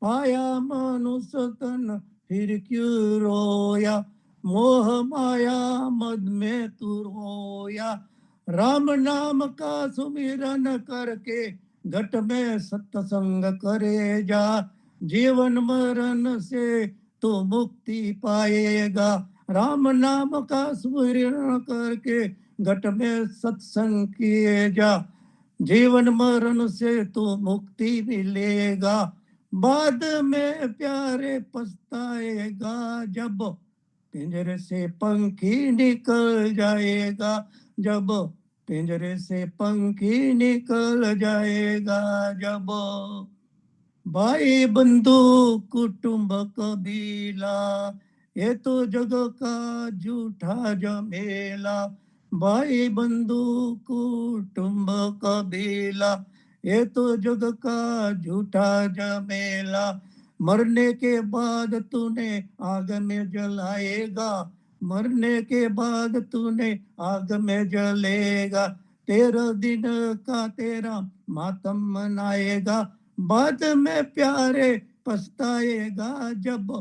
S6: पाया मनुष्य तन फिर क्यों रोया, मोह माया मद में तू रोया. राम नाम का सुमिरन करके घट में सत्संग करे जा, जीवन मरण से तो मुक्ति पाएगा. राम नाम का सुमिरन करके घट में सत्संग किए जा, जीवन मरण से तो मुक्ति मिलेगा. बाद में प्यारे पछताएगा जब पिंजरे से पंखी निकल जाएगा, जब पिंजरे से पंखी निकल जाएगा. जब भाई बंधु कुटुंब कबीला, ये तो जग का झूठा जमेला. भाई बंधु कुटुंब कबीला, ये तो जग का झूठा जमेला. मरने के बाद तूने आग में जलाएगा, मरने के बाद तूने आग में जलेगा. 13 दिन का तेरा मातम मनाएगा. बाद में प्यारे पछताएगा जब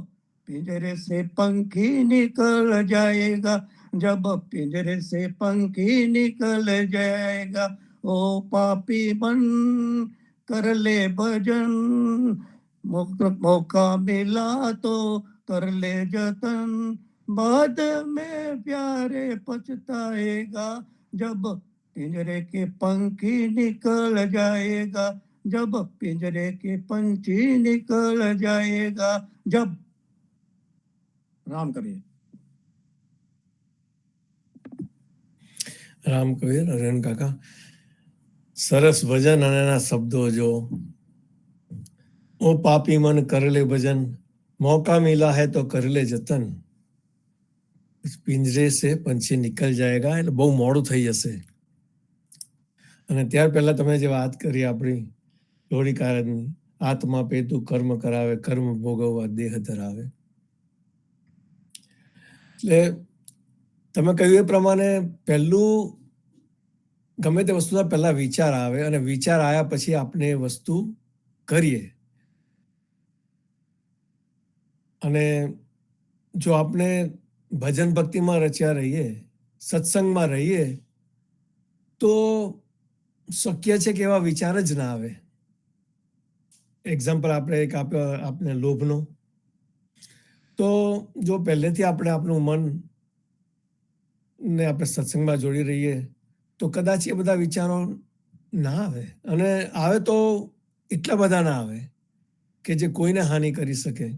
S6: पिंजरे से पंखी निकल जाएगा, जब पिंजरे से पंखी निकल जाएगा. ओ पापी मन कर ले भजन, मौका मिला तो कर ले जतन. बाद में प्यारे पछताएगा जब पिंजरे के पंखी निकल जाएगा, जब पिंजरे के पंछी निकल जाएगा. जब राम कबीर.
S4: રામ કબીર અરવિંદ કાકા, સરસ ભજન અને એના શબ્દો જો. ओ पापी मन कर ले भजन, मौका मिला है तो कर ले जतन. પિંજરે સે પંછી નિકલ જાયગા, એટલે બહુ મોડું થઈ જશે. અને ત્યાર પહેલા તમે જે વાત કરી આપણી લોરીકારની, આત્મા પેતું કર્મ કરાવે, કર્મ ભોગવવા દેહ ધરાવે. એટલે તમે કહ્યું એ પ્રમાણે પહેલું ગમે તે વસ્તુના પહેલા વિચાર આવે અને વિચાર આવ્યા પછી આપણે એ વસ્તુ કરીએ. અને જો આપણે ભજન ભક્તિમાં રચ્યા રહીએ, સત્સંગમાં રહીએ, તો શક્ય છે કે એવા વિચાર જ ના આવે. એક્ઝામ્પલ આપણે એક આપ્યો આપણે લોભનો. તો જો પહેલેથી આપણે આપણું મન ને આપણે સત્સંગમાં જોડી રહીએ તો કદાચ એ બધા વિચારો ના આવે, અને આવે તો એટલા બધા ના આવે કે જે કોઈને હાનિ કરી શકે.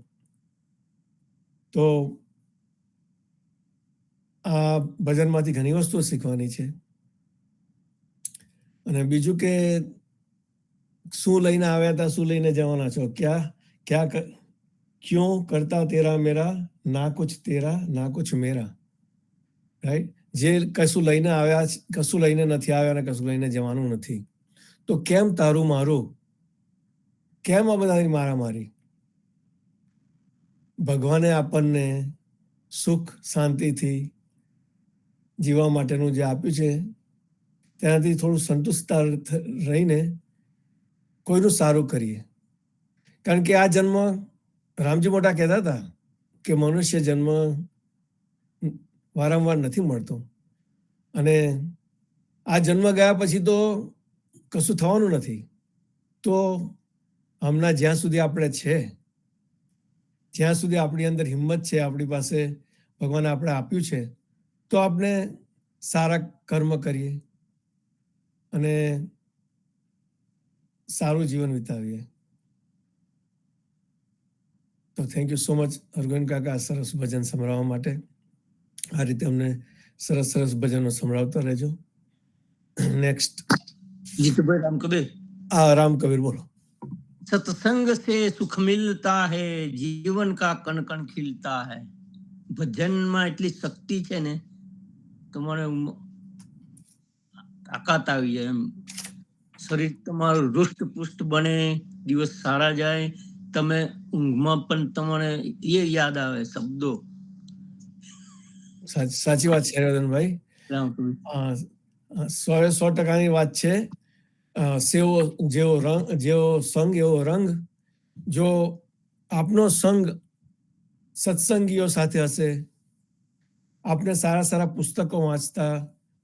S4: તો આ ભજનમાંથી ઘણી વસ્તુઓ શીખવાની છે. અને બીજું કે શું લઈને આવ્યા હતા, શું લઈને જવાના છો, ક્यों करता तेरा मेरा, ना कुछ तेरा ना कुछ मेरा. રાઈટ? જે કશું લઈને આવ્યા, કશું લઈને નથી આવ્યા અને કશું લઈને જવાનું નથી, તો કેમ તારું મારું, કેમ આ બધાની મારામારી? ભગવાને આપણને સુખ શાંતિથી જીવવા માટેનું જે આપ્યું છે તેનાથી થોડું સંતુષ્ટતા રહીને કોઈનું સારું કરીએ. કારણ કે આ જન્મ, રામજી મોટા કહેતા હતા કે મનુષ્ય જન્મ વારંવાર નથી મળતો, અને આ જન્મ ગયા પછી તો કશું થવાનું નથી. તો હમણાં જ્યાં સુધી આપણે છે, જ્યાં સુધી આપણી અંદર હિંમત છે, આપણી પાસે ભગવાને આપણે આપ્યું છે, તો આપણે સારા કર્મ કરીએ અને સારું જીવન વિતાવીએ. તો થેન્ક યુ સો મચ અરગોવિંદ કાકા, સરસ ભજન સંભળાવવા માટે. આ રીતે અમને સરસ સરસ ભજનો સંભળાવતા રહેજો. નેક્સ્ટ
S3: જીતુભાઈ રામ કબીર.
S4: રામ કબીર બોલો.
S3: सत्संग से सुख मिलता है, जीवन का कण कण खिलता है. ભજનમાં એટલી શક્તિ છે ને, તમારે તાકાત આવી જાય. એમ શરીર તમારું રૂષ્ટપુષ્ટ બને, દિવસ સારા જાય. તમે ઊંઘમાં પણ તમને એ યાદ આવે શબ્દો.
S4: સાચી વાત છે રતનભાઈ, 100% વાત છે. જેવો સંગ એવો રંગ. જો આપનો સંગ સત્સંગીઓ સાથે હશે, આપણે સારા સારા પુસ્તકો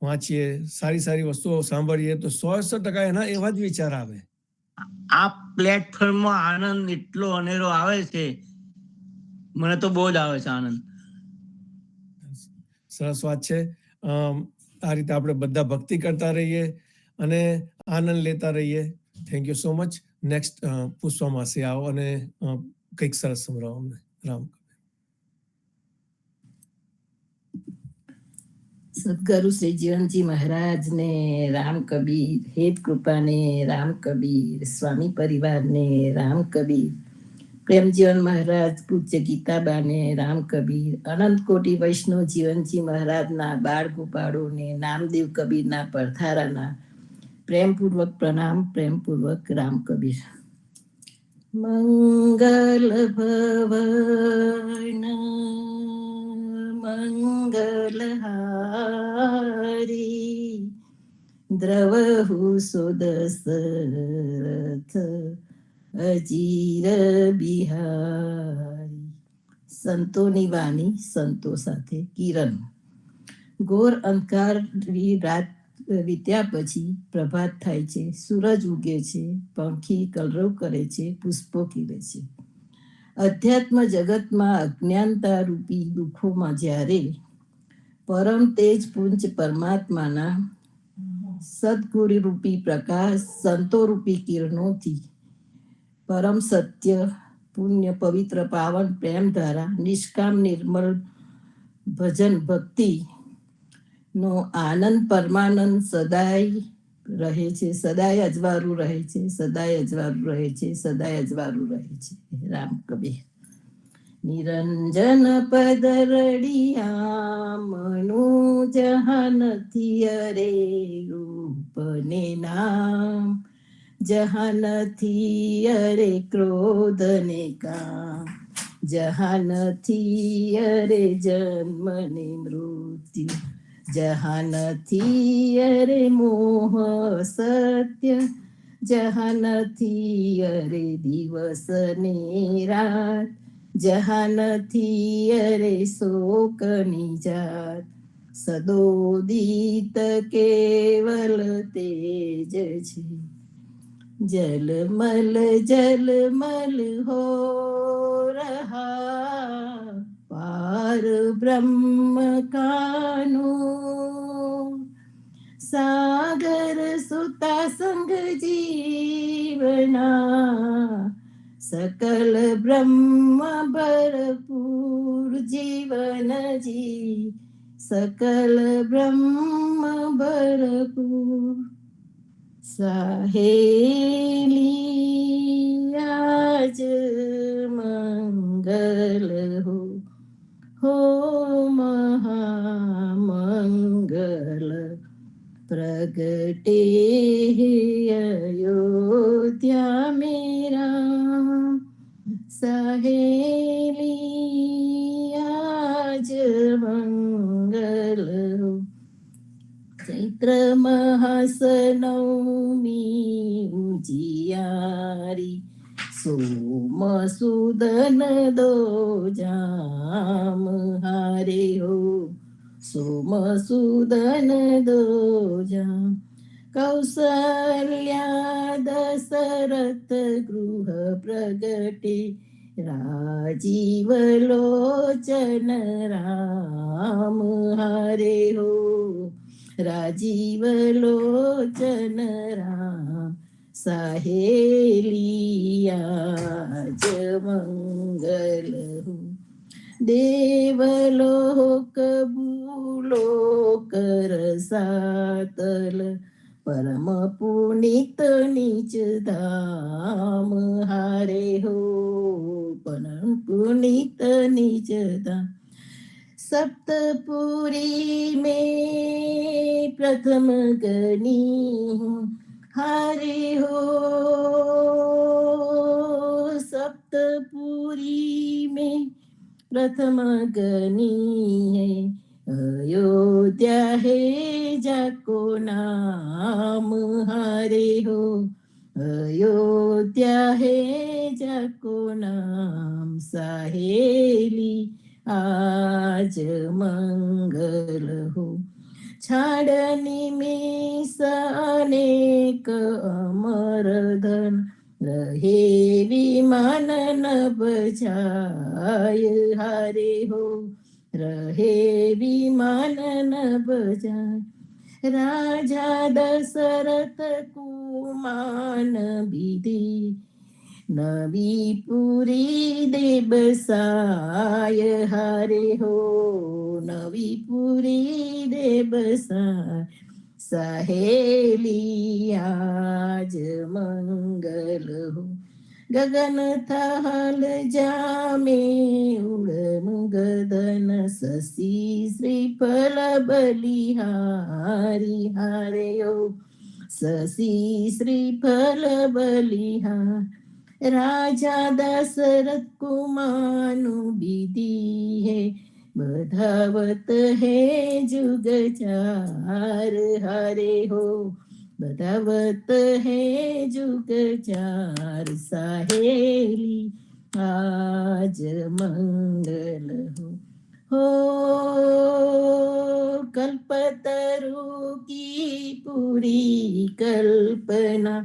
S4: વાંચીએ, સારી સારી વસ્તુઓ સાંભળીએ, તો 100% એના એવા જ વિચાર આવે.
S3: આ પ્લેટફોર્મમાં આનંદ એટલો અનેરો આવે છે, મને તો બહુ જ આવે છે આનંદ.
S4: સરસ વાત છે. આ રીતે આપણે બધા ભક્તિ કરતા રહીએ અને આનંદ લેતા રહીએ. Thank you so much. Next Pushpa માસી આવો અને કંઈક સરસ સંભળાવો અમને. રામ.
S1: સદગુરુ શ્રી જીવનજી મહારાજ ને રામ કબીર, હેત કૃપા ને રામ કબીર, સ્વામી પરિવાર ને રામ કબીર, પ્રેમજીવન મહારાજ, પૂજ્ય ગીતાબા ને રામ કબીર, અનંત કોટી વૈષ્ણવ જીવનજી મહારાજના બાળ ગોપાળોને નામદેવ કબીરના પડથારાના પ્રેમપૂર્વક પ્રણામ, પ્રેમપૂર્વક રામ કબીર. મંગલ ભવન મંગલહારી, દ્રવહુ સુદશરથ અજીર બિહારી. સંતોની વાણી સંતો સાથે કિરણ. ઘોર અંધકારની રાત વીત્યા પછી પ્રભાત થાય છે, સૂરજ ઉગે છે, પંખી કલરવ કરે છે, પુષ્પો ખીલે છે. અધ્યાત્મ જગતમાં અજ્ઞાનતા રૂપી દુઃખોમાં જ્યારે પરમ તેજ પુંજ પરમાત્માના સદગુરુ રૂપી પ્રકાશ, સંતો રૂપી કિરણોથી પરમ સત્ય, પુણ્ય, પવિત્ર, પાવન પ્રેમ ધારા, નિષ્કામ નિર્મળ ભજન ભક્તિ નો આનંદ પરમાનંદ સદાય રહે છે, સદાય અજવાળું રહે છે, સદાય અજવાળું રહે છે, સદાય અજવાળું રહે છે. રામ કબીર. નિરંજન પદ રડિયા મનુ જહાનથી, અરે રૂપ ને નામ જહાનથી, અરે ક્રોધ ને કામ. જહાં નથી અરે જન્મ ને મૃત્યુ, જહાં નથી અરે મોહ સત્ય, જહાં નથી અરે દિવસ ને રાત, જહાં નથી અરે શોક ની જાત, સદોદિત કેવલ તેજ છે, જલમલ જલમલ હો રહા, પાર બ્રહ્મ કાનો, સાગર સુતા સંગ જીવના, સકલ બ્રહ્મ ભરપૂર જીવન જી, સકલ બ્રહ્મ ભરપૂર. સહેલી આજ મંગલ હો મહામંગલ, પ્રગटे अयोध्या मेरा, सहेली आज मंगल हो. चैत्र मास नवमी उजियारी, सोम सुदन दो जाम हारे हो, सोम सुदन दो जाम, कौसल्या दशरथ गृह प्रगटे, राजीव लोचन राम हारे हो, राजीव लोचन राम, सहेली आज मंगल हो. देवलोक भूलोक रसातल, परम पुनीत नीच धाम हारे हो, परम पुनीत नीच धाम. सप्तपुरी में प्रथम गनी हरि हो, सप्तपुरी में प्रथम गनी है, अयोध्या है जाको नाम हरे हो, अयोध्या है जाको नाम, सहेली आज मंगल हो. छाड़नी में अनेक अमर धन, रहे विमान न बजाय हारे हो, रहे विमान न बजाय. राजा दशरथ कुमान विधि, नवी पुरी दे बसाय हारे हो, नवी पुरी दे बसाय, सहेली आज मंगल हो. गगन थाल जामे उड़न गदन, शशि श्रीफल बलिहारी हारे हो, शशि श्रीफल बलिहार. राजा दशरथ कुमानु विधि है, बधावत है जुग चार हारे हो, बधावत है जुग चार, सहेली आज मंगल हो. कल्पतरु की पूरी कल्पना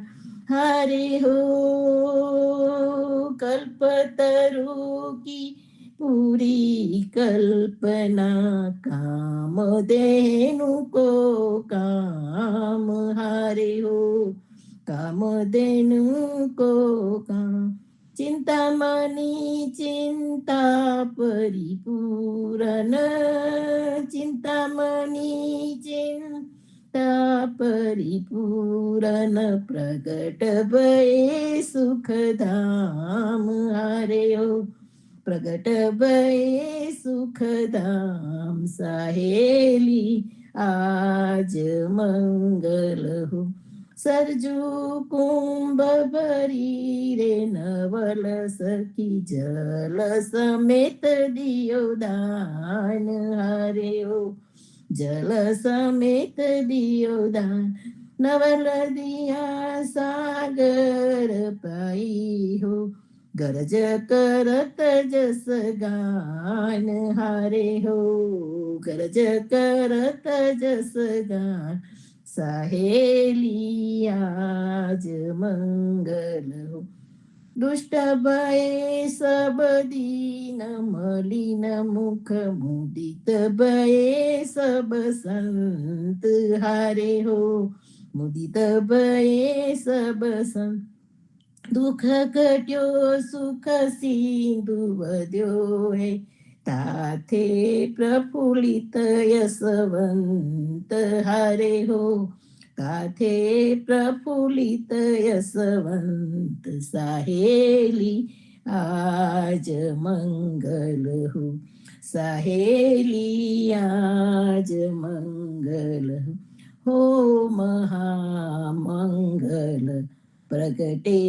S1: हरे हो, कल्पतरु की पूरी कल्पना, कामधेनु को काम हारे हो, कामधेनु को काम. चिंतामणि चिंता परिपूरन, चिंतामणि चिंता परिपूरन, प्रगट भये सुख धाम हारे हो, प्रगट भये सुख धाम, सहेली आज मंगल हो. સરજુ કુંભ ભરી રે નવલ સખી જલ સમેત દિયો દાન હારે હો જલ સમેત દિયો દાન નવલ દિયા સાગર પાઈ હો ગરજ કરત જસ ગાન હારે હો ગરજ કરત જસ ગાન સહેલી આજ મંગલ હો દુષ્ટ ભયે સબ દીન મલિન મુખ મુદિત ભયે સબ સંત હારે હો મુદિત ભયે સબ સંત દુઃખ ઘટ્યો સુખ સિંધુ વધ્યો હે તાથે પ્રફુલ્લિત યશવંત હારે હો તાથે પ્રફુલ્લિત યશવંત સાહેલી આજ મંગલ હો સાહેલી આજ મંગલ હો મહામંગલ प्रगटे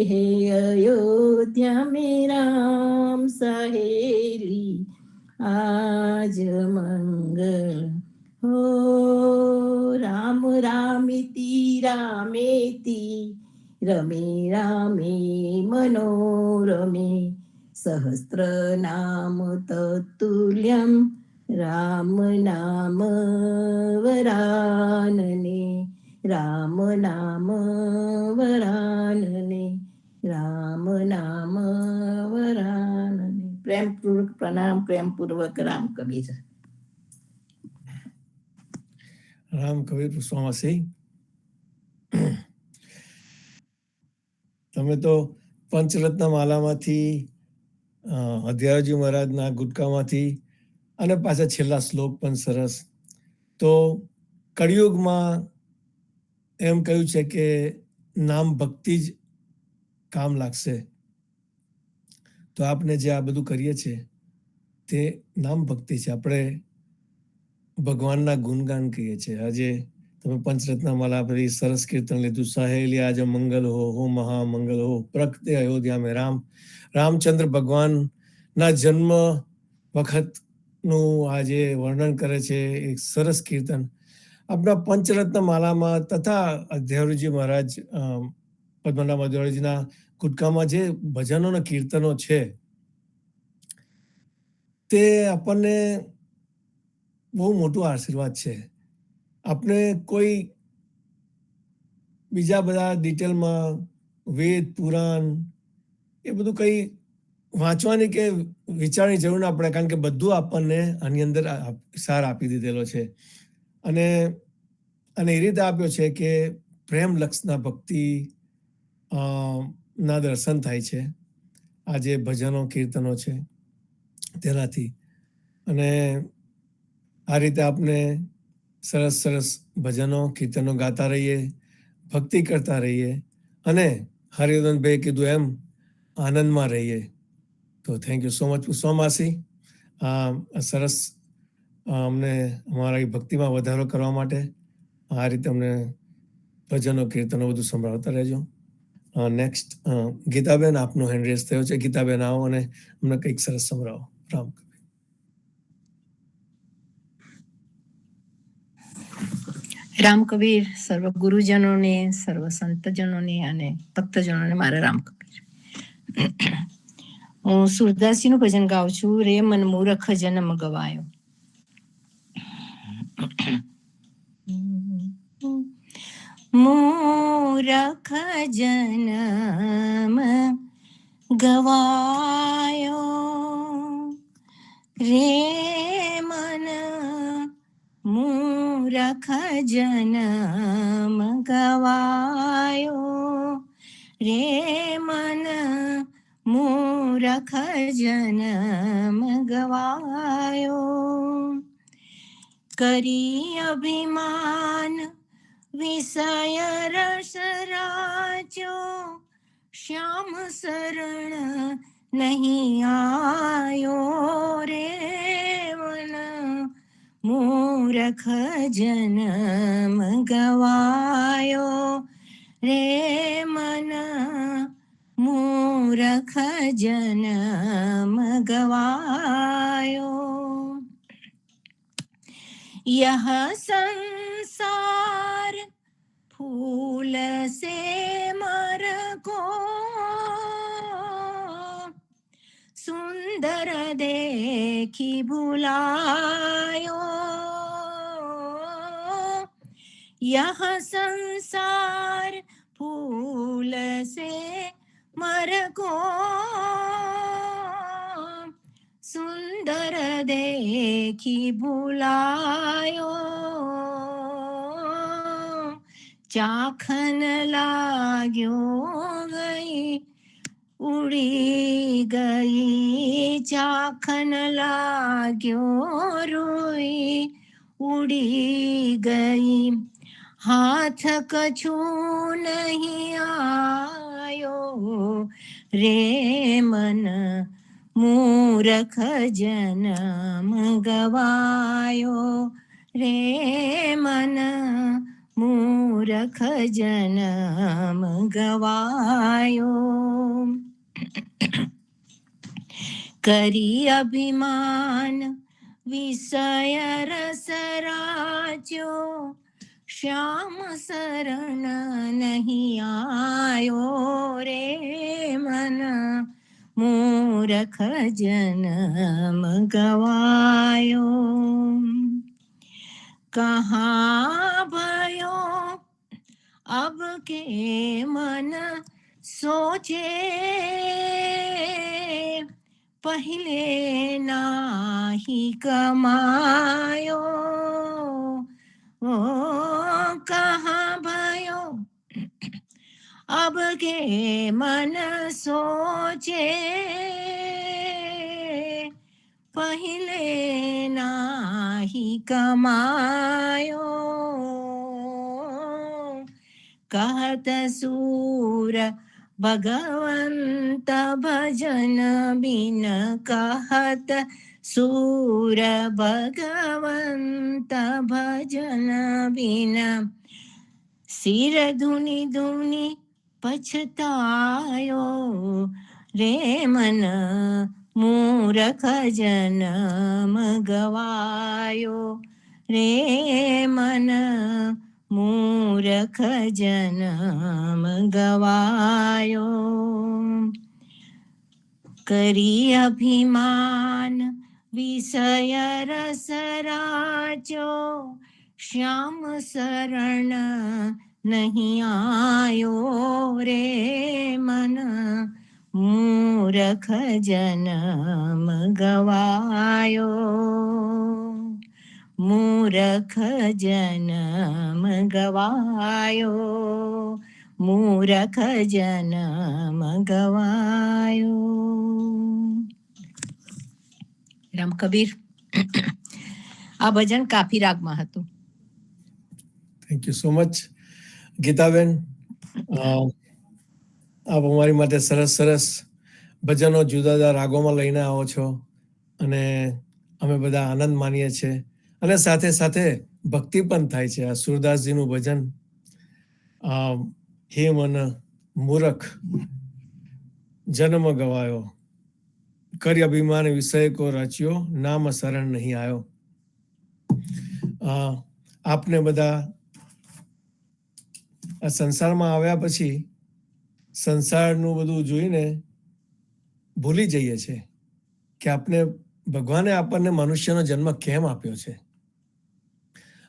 S1: है अयोध्या में राम सहेली आज मंगल हो राम रामिति रामेति रमे रामे मनोरमे सहस्र नाम तत्तुल्यं राम नाम वरानने राम नाम वरानने राम नाम वरानने प्रेम पूर्वक प्रणाम प्रेम पूर्वक राम कबीर
S4: રામ કબીર પુષ્પામાસી તમે તો પંચરત્ન માલામાંથી અધ્યાયજી મહારાજના ગુટકામાંથી અને પાછા છેલ્લા શ્લોક પણ સરસ. તો કળિયુગમાં એમ કહ્યું છે કે નામ ભક્તિ જ કામ લાગશે. તો આપણે જે આ બધું કરીએ છીએ તે નામ ભક્તિ છે. આપણે ભગવાનના ગુણગાન કહીએ છીએ. આજે તમે પંચરત્ન માલા પર સરસ કીર્તન લીધું, સહેલી આજે મંગલ હો મહામંગલ હો પ્રગટે અયોધ્યા મેં રામ. રામચંદ્ર ભગવાનના જન્મ વખતનું આજે વર્ણન કરે છે એક સરસ કીર્તન. આપણા પંચરત્ન માલામાં તથા અધ્યાયજી મહારાજ પદ્મનાભ અધ્યાયજીના ગુટકામાં જે ભજનો અને કીર્તનો છે તે આપણને બહુ મોટું આશીર્વાદ છે. આપણે કોઈ બીજા બધા ડિટેલમાં વેદ પુરાણ એ બધું કંઈ વાંચવાની કે વિચારવાની જરૂર ના પડે, કારણ કે બધું આપણને આની અંદર સાર આપી દીધેલો છે. અને એ રીતે આપ્યો છે કે પ્રેમ લક્ષના ભક્તિ ના દર્શન થાય છે આ જે ભજનો કીર્તનો છે તેનાથી. અને આ રીતે આપણે સરસ સરસ ભજનો કીર્તનો ગાતા રહીએ, ભક્તિ કરતા રહીએ અને હરિવર્ધનભાઈ કીધું એમ આનંદમાં રહીએ. તો થેન્ક યુ સો મચ પુષ્પામાસી. સરસ અમને અમારા ભક્તિમાં વધારો કરવા માટે આ રીતે અમને ભજનો કીર્તનો બધું સંભળાવતા રહેજો. નેક્સ્ટ ગીતાબેન, આપનો હેન્ડ રેઝ થયો છે. ગીતાબેન આવો અને અમને કંઈક સરસ સંભળાવો. રામ.
S1: રામ કબીર સર્વ ગુરુજનોને, સર્વ સંતજનોને અને ભક્તજનોને મારા રામ કબીર. હું સુરદાસીનું ભજન ગાઉં છું. રે મન મૂરખ જન્મ ગવાયો. મૂરખ જન્મ ગવાયો રે મન મૂરખ જન્મ ગવાયો રે મન મૂરખ જન્મ ગવાયો. કરી અભિમાન વિષય રસ રાજો શ્યામ શરણ નહીં આયો રે મન મૂરખ જન્મ ગવાયો
S2: રે મન મૂરખ જન્મ ગવાયો. यह संसार फूल से मर को सुंदर देखी भुलायो. यह संसार फूल से मर को सुंदर देखी भुलायो. चाखन लाग्यो गई उड़ी गई. चाखन लाग्यो रोई उड़ी गई. हाथ कछु नहीं आयो. रे मन मूरख जन्म गवायो. रे मन मूरख जन्म गवायो. करी अभिमान विषय रस राज्यो. श्याम शरण नहीं आयो. रे मन मूरख जन्म गवायो. कहाँ भयो अब के मन सोचे. पहले नाही कमायो. ओ कहाँ भयो अब के मन सोचे. पहले नाही कमायो. कहत सूर भगवंत भजन बिन. कहत सूर भगवंत भजन बिन. सिर धुनि धुनि पछतायो. रे मन मूरख जन्म गवायो. रे मन मूरख जन्म गवायो. करी अभिमान विषय रस राजो. श्याम शरण नहीं आयो. रे मन मूरख जन्म गवायो. मूरख जन्म गवायो. मूरख जन्म गवायो. રામ કબીર. આ ભજન કાફી રાગમાં હતું.
S4: Thank you so much Geetaben. આપ અમારી માટે સરસ સરસ ભજનો જુદા જુદા રાગોમાં લઈને આવો છો અને અમે બધા આનંદ માનીએ છીએ અને સાથે સાથે ભક્તિ પણ થાય છે. આ સુરદાસજીનું ભજન હે મન મૂરખ જન્મ ગવાયો. કરી અભિમાન વિષય કો રચ્યો. નામ શરણ નહીં આવ્યો. આપને બધા આ સંસારમાં આવ્યા પછી સંસારનું બધું જોઈને ભૂલી જઈએ છીએ કે આપણે ભગવાને આપણને મનુષ્યનો જન્મ કેમ આપ્યો છે.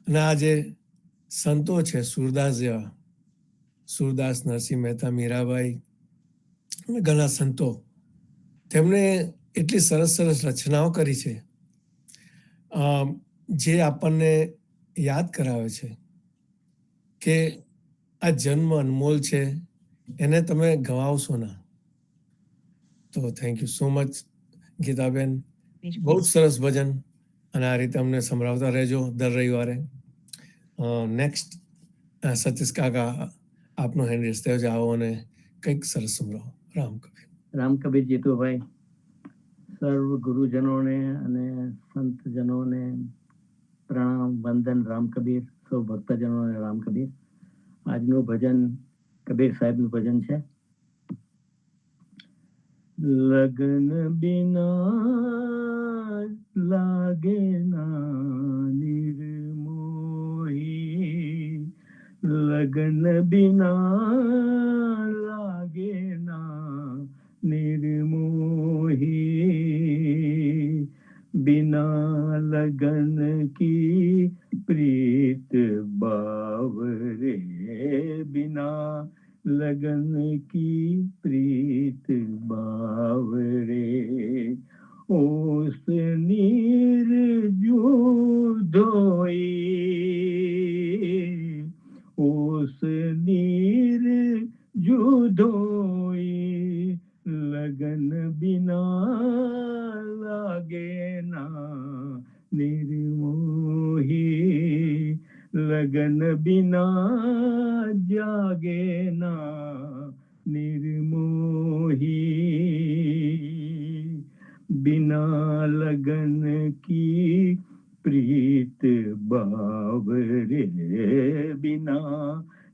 S4: અને આ જે સંતો છે સુરદાસ જેવા, સુરદાસ, નરસિંહ મહેતા, મીરાબાઈ, ઘણા સંતો, તેમણે એટલી સરસ સરસ રચનાઓ કરી છે જે આપણને યાદ કરાવે છે કે આ જન્મ અનમોલ છે, એને તમે ગવાવશો ના. તો thank you so much Geetaben. બહુ જ સરસ ભજન અને આ રીતે અમને સંભળાવતા રહેજો દર રવિવારે. નેક્સ્ટ સતીશ કાકા, આપનો હેન્ડ રેસ થયો છે, આવો અને કંઈક સરસ સંભળાવો. રામ કબીર.
S7: રામ કબીર જીતુભાઈ, સર્વ ગુરુજનોને અને સંતજનોને પ્રણામ, વંદન. રામ કબીર. સૌ ભક્તજનોને રામ કબીર. આજનું ભજન કબીર સાહેબનું ભજન છે. લગન બિના લાગે ના નિર્મોહી, લગન બિના લાગે ના निर्मोही, बिना लगन की प्रीत बावरे, बिना लगन की प्रीत बावरे, ओस नीर जुदोई, ओस नीर जुदोई, लगन बिना लागे ना निर्मोही, लगन बिना जागे ना निर्मोही, बिना लगन की प्रीत बावरे, बिना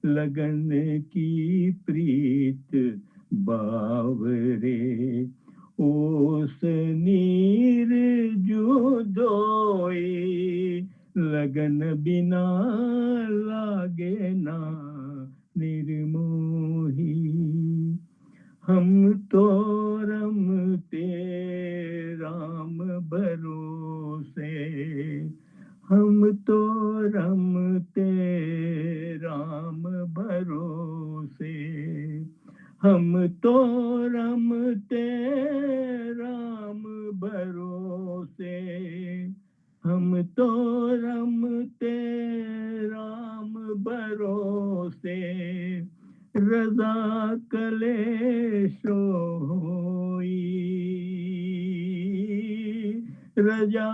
S7: लगन की प्रीत बावरे, ओस नीर जुदोई, लगन बिना लागे ना निर्मोही, हम तो रमते राम भरोसे, हम तो रमते राम भरोसे, हम तो रमते राम भरोसे, हम तो रमते राम भरोसे, रजा कलेशो होई, रजा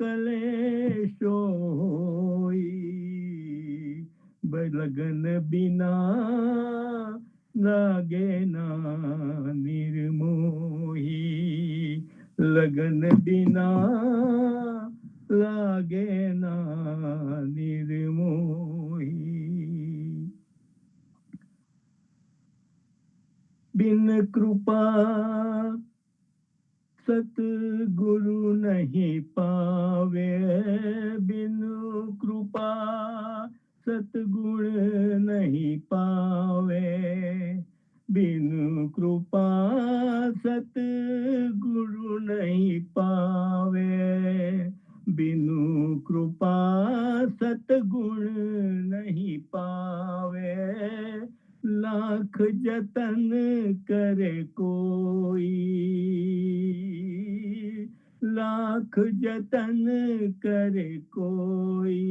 S7: कलेशो होई, लगन बिना लागे ना निर्मोही, लगन बिना लागे ना निर्मोही, बिन कृपा सतगुरु नहीं पावे, बिन कृपा सतगुण नहीं पावे, बिन कृपा सतगुरु नहीं पावे, बिन कृपा सतगुण नहीं पावे, लाख जतन करे कोई, लाख जतन करे कोई,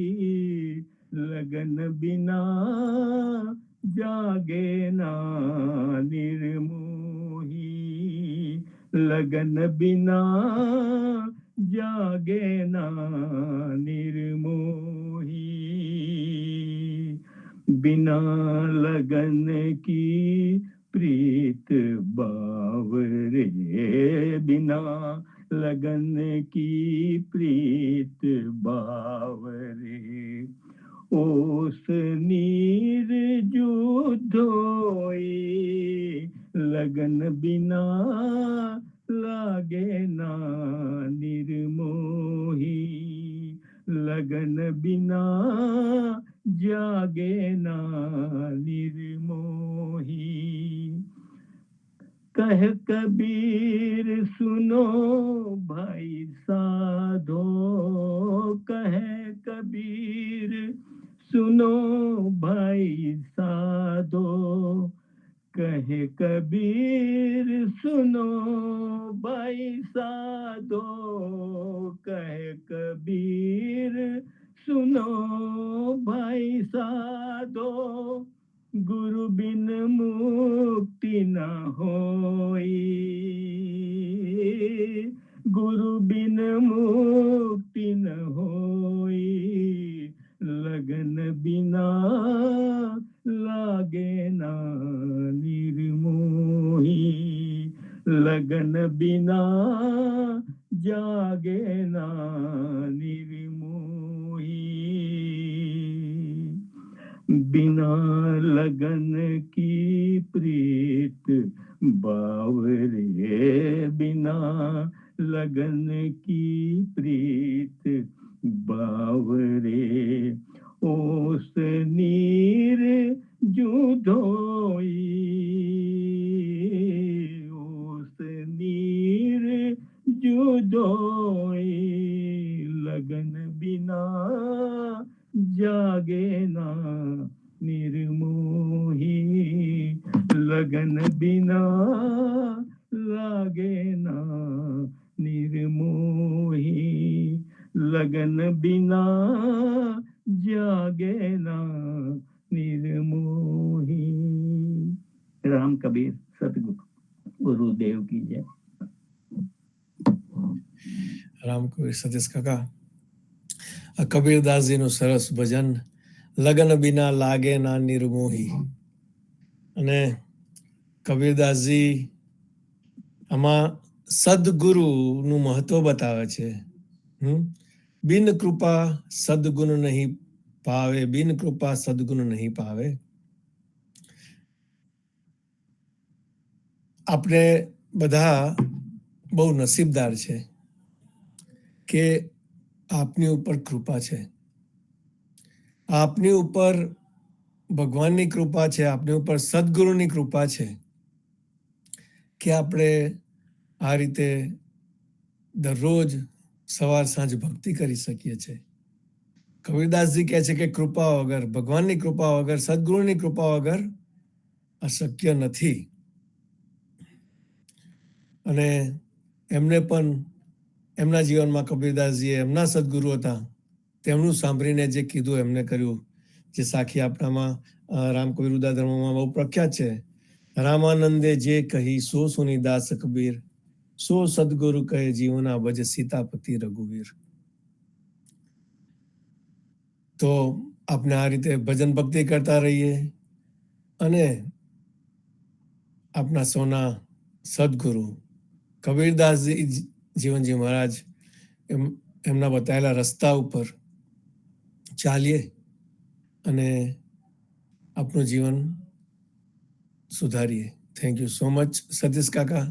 S7: लगन बिना जागे ना निर्मोही, लगन बिना जागे ना निर्मोही, बिना लगन की प्रीत बावरे, बिना लगन की प्रीत बावरे, ओस नीर जुदोई, लगन बिना लागे ना निर्मोही, लगन बिना जागे ना निर्मोही, कह कबीर सुनो भाई साधो, कह कबीर सुनो भाई साधो, कहे कबीर सुनो भाई साधो, कहे कबीर सुनो भाई साधो, गुरु बिन मुक्ति न होई, गुरु बिन मुक्ति न होई, लगन बिना लागे ना निर्मोही, लगन बिना जागे ना निर्मोही, बिना लगन की प्रीत बावरे, बिना लगन की प्रीत बावरे, ओस नीर जुधोई, ओस नीर जुधोई, लगन बिना जागे ना निर्मोही, लगन बिना लागे ना निर्मोही, लगन बिना जागे ना निर्मोही। राम कबीर सतगुरु गुरुदेव की जय।
S4: રામ કબીર સતીશ કાકા, આ કબીરદાસજીનું સરસ ભજન લગન બિના લાગે ના નિર્મોહી. અને કબીરદાસજી આમાં સદગુરુનું મહત્વ બતાવે છે. બિન કૃપા સદગુણ નહીં પાવે, બિન કૃપા સદગુણ નહીં પાવે. આપણે બધા બહુ નસીબદાર છે કે આપની ઉપર કૃપા છે, આપની ઉપર ભગવાનની કૃપા છે, આપની ઉપર સદગુરુની કૃપા છે કે આપણે આ રીતે દરરોજ સવાર સાંજ ભક્તિ કરી શકીએ છીએ. કબીરદાસજી કહે છે કે કૃપા વગર, ભગવાનની કૃપા વગર, સદગુરુની કૃપા વગર અશક્ય નથી. અને એમને પણ એમના જીવનમાં કબીરદાસજીએ એમના સદગુરુ હતા તેમનું સાંભળીને જે કીધું એમને કર્યું, જે સાખી આપણામાં રામકબીર ઉદાર ધર્મમાં બહુ પ્રખ્યાત છે. રામાનંદે જે કહી સો સુની દાસ કબીર, સો સદગુરુ કહે જીવના ભજ સીતાપતિ રઘુવીર. તો આપણે આ રીતે ભજન ભક્તિ કરતા રહીએ અને આપણા સૌના સદગુરુ કબીરદાસજી જીવનજી મહારાજ એમના બતાવેલા રસ્તા ઉપર ચાલીએ અને આપણું જીવન સુધારીએ. Thank you so much Satish કાકા.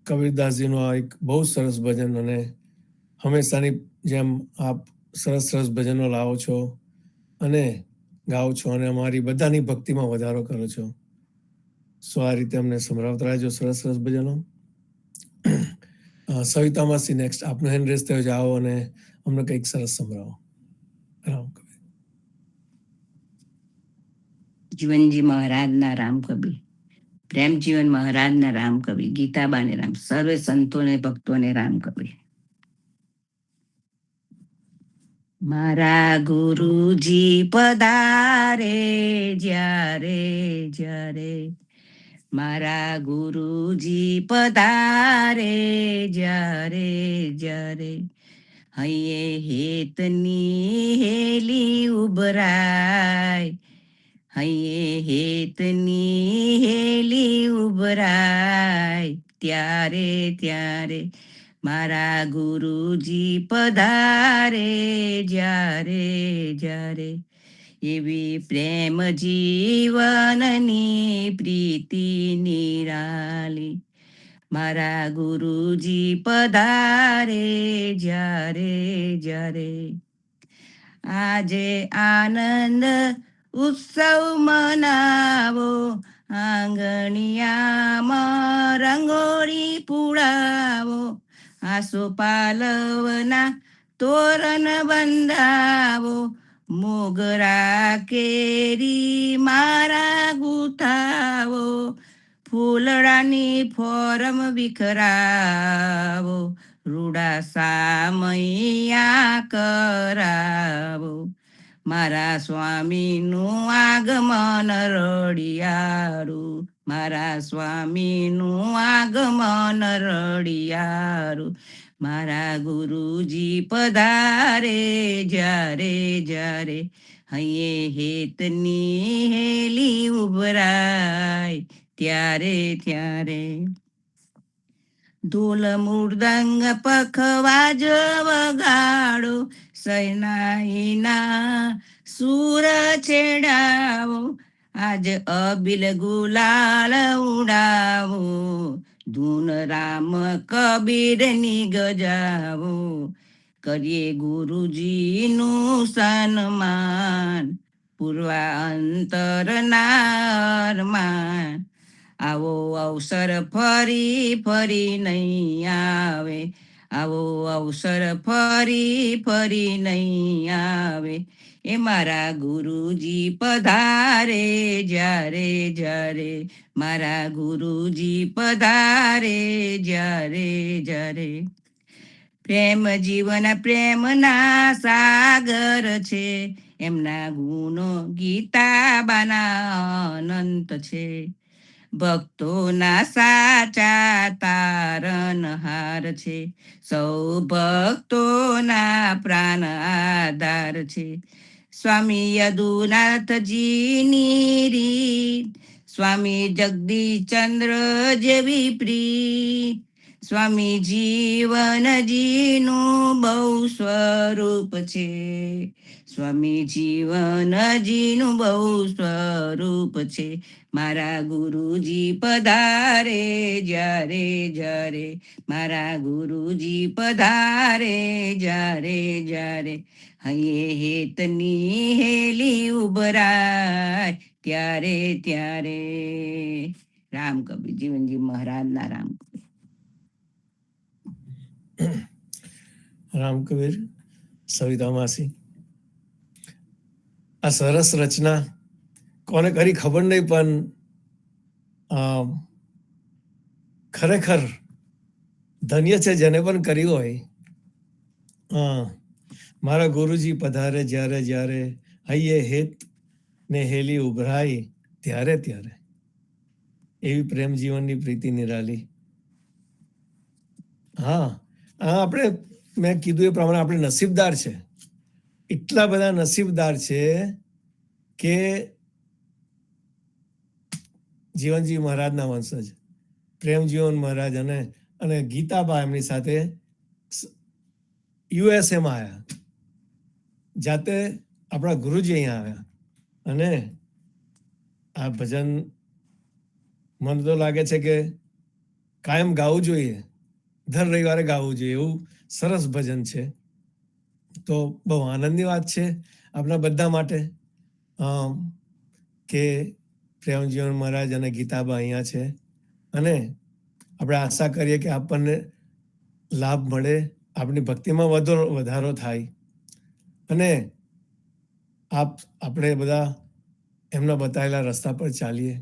S4: કબીરદાસજીનું આ એક બહુ સરસ ભજન, અને હંમેશાની જેમ આપ સરસ સરસ ભજનો લાવો છો અને ગાઓ છો અને અમારી બધાની ભક્તિમાં વધારો કરો છો. સો આ રીતે અમને સંભળાવતા રહેજો સરસ સરસ ભજનો. સવિતા માસી નેક્સ્ટ, આપનો હેન્ડ રેસ થયો, જાઓ અને અમને કંઈક સરસ સંભળાવો. રામ કબીર.
S2: જીવનજી મહારાજના રામ કબીર, પ્રેમજીવન મહારાજના રામ કબીર, ગીતાબાને રામ, સર્વે સંતોને ભક્તોને રામ કબીર. મારા ગુરુજી પધારે જ્યારે જ્યારે, મારા ગુરુજી પધારે જ્યારે જ્યારે, હૈયે હેતની હેલી ઉભરાય, હૈયે હેતની હેલી ઉભરાય, ત્યારે ત્યારે મારા ગુરુજી પધારે જ્યારે જ્યારે, એવી પ્રેમ જીવનની પ્રીતિ નિરાલી, મારા ગુરુજી પધારે જ્યારે જ્યારે. આજે આનંદ ઉત્સવ મનાવો, આંગણિયામાં રંગોળી પૂડાવો, આસોપાલવના તોરણ બંધાવો, મોગરા કેરી મારા ગુથાવો, ફૂલડાની ફોરમ વિખરાવો, રૂડા સામૈયા કરાવો, મારા સ્વામીનું આગમન રડિયારું, મારા સ્વામીનું આગમન રડિયારું, મારા ગુરુજી પધારે જ્યારે જ્યારે, હૈયે હેતની હેલી ઉભરાય, ત્યારે ત્યારે. ઢોલ મૃદંગ પખવાજ વગાડો, સૈનાઈના સુર છેડાવો, આજ અબિલ ગુલાલ ઉડાવો, ધૂન રામ કબીરની ગજાવો, કરીએ ગુરુજીનું સન્માન, પૂર્વા અંતરના અરમાન. આવો અવસર ફરી ફરી નહીં આવે, આવો અવસર ફરી ફરી નહીં આવે, એ મારા ગુરુજી પધારે જ્યારે જ્યારે, મારા ગુરુજી પધારે જ્યારે જ્યારે. પ્રેમ જીવન પ્રેમના સાગર છે, એમના ગુણો ગીતાબાના અનંત છે, ભક્તોના સાચા તારનહાર છે, સૌ ભક્તોના પ્રાણ આધાર છે. સ્વામી યદુનાથજીની રીત, સ્વામી જગદીશચંદ્ર જેવી પ્રીત, સ્વામી જીવનજીનું બહુ સ્વરૂપ છે, સ્વામી જીવનજીનું બહુ સ્વરૂપ છે, મારા ગુરુજી પધારે જ્યારે જ્યારે, મારા ગુરુજી પધારે જ્યારે જ્યારે, હૈયે હેતની હેલી ઉભરાય ત્યારે ત્યારે. રામ કબીર જીવનજી મહારાજના રામ.
S4: રામ કબીર, સવિતા માસી, આ સરસ રચના કોને કરી ખબર નહીં, પણ ખરેખર ધન્ય છે જેને પણ કર્યું હોય. મારા ગુરુજી પધારે જ્યારે જ્યારે, હૈયે હેત ને હેલી ઉભરાય ત્યારે ત્યારે. એવી પ્રેમ જીવનની પ્રીતિ નિરાલી. હા, આપણે મેં કીધું એ પ્રમાણે આપણે નસીબદાર છે, એટલા બધા નસીબદાર છે કે જીવનજી મહારાજના વંશજ પ્રેમજીવન મહારાજ અને ગીતાબા એમની સાથે યુએસએમાં આવ્યા, જાતે આપણા ગુરુજી અહીંયા આવ્યા. અને આ ભજન મને તો લાગે છે કે કાયમ ગાવું જોઈએ, દર રવિવારે ગાવું જોઈએ, એવું સરસ ભજન છે. તો બહુ આનંદની વાત છે આપણા બધા માટે કે પ્રેમજીવન મહારાજ અને ગીતાબા અહીંયા છે, અને આપણે આશા કરીએ કે આપણને લાભ મળે, આપણી ભક્તિમાં વધારો થાય, અને આપણે બધા એમના બતાવેલા રસ્તા પર ચાલીએ.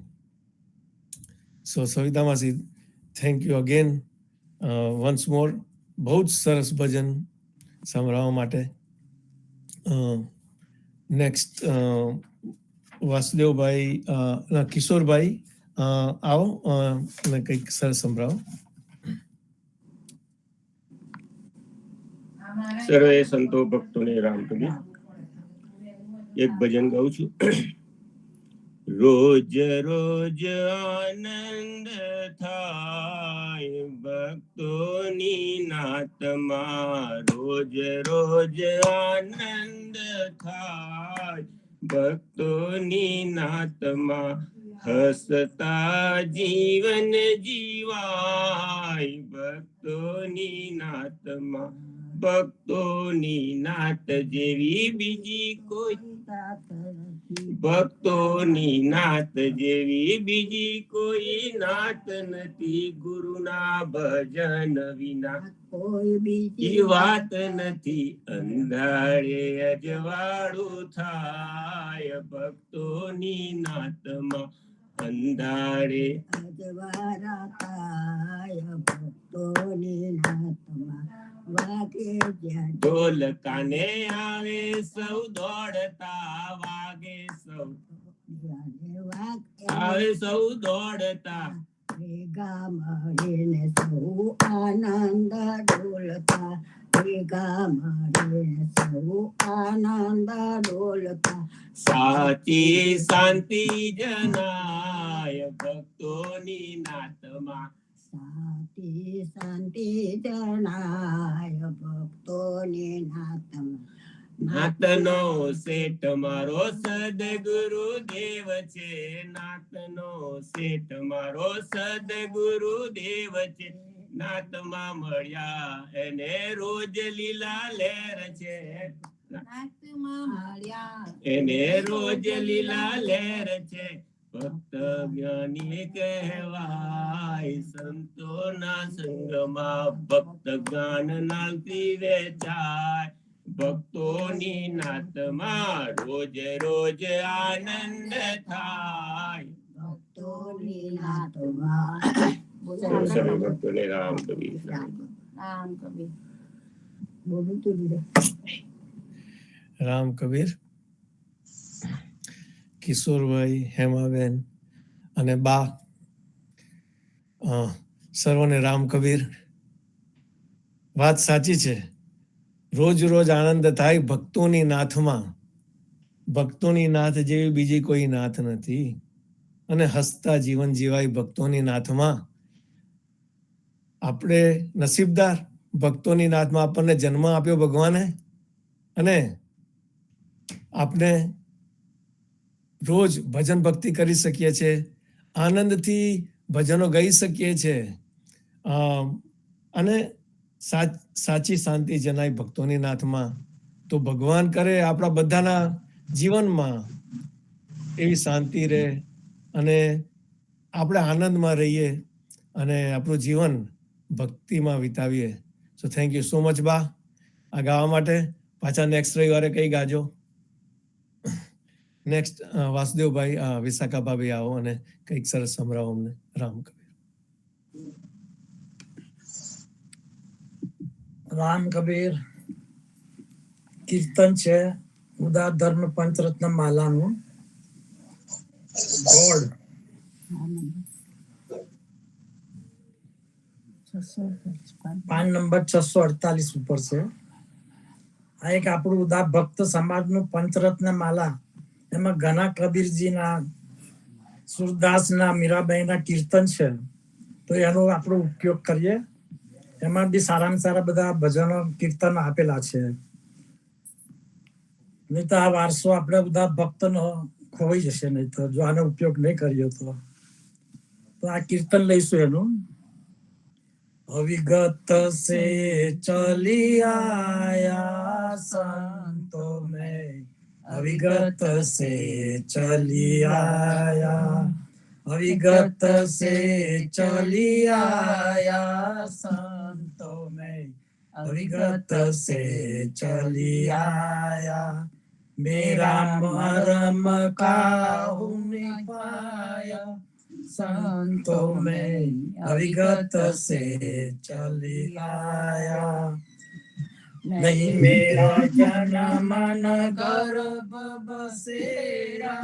S4: સો સવિતા માસી, થેન્ક યુ અગેન વન્સ મોર. બહુ જ સરસ ભજન સંભળાવવા માટે. નેક્સ્ટ વાસુદેવભાઈ, કિશોરભાઈ આવો અને કંઈક સરસ સંભળાવો.
S8: સર્વે સંતો ભક્તોને રામ કબીર. એક ભજન ગાઉં છું. રોજ રોજ આનંદ થાય ભક્તોની નાતમાં, રોજ રોજ આનંદ થાય ભક્તોની નાતમાં, હસતા જીવન જીવાય ભક્તોની નાતમાં, ભક્તોની નાત જેવી બીજી કોઈ, ભક્તોની નાત જેવી બીજી કોઈ નાત નથી, ગુરુના ભજન વિના કોઈ બીજી વાત નથી, અંધારે અજવાળું થાય ભક્તોની નાતમાં, અંધારે અજવાળા થાય ભક્તોની નાતમાં, ઢોલ કાને આવે સૌ દોડતા વાગે, સૌ આવે સૌ દોડતા, ભેગા મળીને સૌ આનંદ ડોલતા, ભેગા મળીને સૌ આનંદ ડોલતા, સાચી શાંતિ જનાય ભક્તોની નાતમાં, શાંતિ જણાય ભક્તોની નાતમાં, નાતનો શેઠ મારો સદગુરુ દેવ છે, નાતનો શેઠ મારો સદગુરુ દેવ છે, નાતમાં મળ્યા એને રોજ લીલા લહેર છે,
S2: નાતમાં મળ્યા
S8: એને રોજ લીલા લહેર છે, ભક્ત જ્ઞાની કહેવાય સંતોના સંગમાં, ભક્ત જ્ઞાન નામથી વેચાય, ભક્તોની નાતમાં રોજ રોજ આનંદ થાય.
S2: ભક્તોની નાતમાં
S8: ભક્તોને રામ કબીર.
S2: રામ કબીર બોલું તું
S4: રામ કબીર. કિશોરભાઈ, હેમાબેન અને બા સર્વને રામ કબીર. વાત સાચી છે, રોજ રોજ આનંદ થાય ભક્તોની નાથમાં. ભક્તોની નાથ જેવી બીજી કોઈ નાથ નથી, અને હસતા જીવન જીવાય ભક્તોની નાથમાં. આપણે નસીબદાર, ભક્તોની નાથમાં આપણને જન્મ આપ્યો ભગવાને, અને આપણે રોજ ભજન ભક્તિ કરી શકીએ છીએ, આનંદથી ભજનો ગાઈ શકીએ છીએ, અને સાચી શાંતિ જણાય ભક્તોની નાથમાં. તો ભગવાન કરે આપણા બધાના જીવનમાં એવી શાંતિ રહે, અને આપણે આનંદમાં રહીએ, અને આપણું જીવન ભક્તિમાં વિતાવીએ. So thank you so much બા આ ગાવા માટે. પાછા નેક્સ્ટ રવિવારે કઈ ગાજો. નેક્સ્ટ વાસુદેવભાઈ, વિશાખાભાઈ આવો અને કંઈક સરસ સંભળાવો અમને. રામ કબીર.
S9: રામ કબીર કીર્તન છે ઉદાર ધર્મ પંચરત્ન માલાનું. ગોડ પાન નંબર 648 ઉપર છે. આ એક આપણું ઉદાર ભક્ત સમાજનું પંચરત્ન માલા. એમાં ઘણા કબીરજીના, સુરદાસના, મીરાબાઈના કીર્તન છે, તો એનો આપણો ઉપયોગ કરીએ. એમાં બી સારામાં સારા બધા ભજનો કીર્તન આપેલા છે. નહીં તો આ વારસો આપણે બધા ભક્તનો ખોવાઈ જશે, નહીં તો જો આનો ઉપયોગ નહીં કર્યો તો આ કીર્તન લઈશું એનું. અવિગત સે ચલી આયા સંતો મેં, અવિગત સે ચલી આયા, અવિગત સે ચલી આયા સંતો મેં, अविगत से चली आया, मेरा मरम काहुने पाया, संतों में अविगत से चली आया। नहीं मेरा जन्म न गर्भ बसेरा,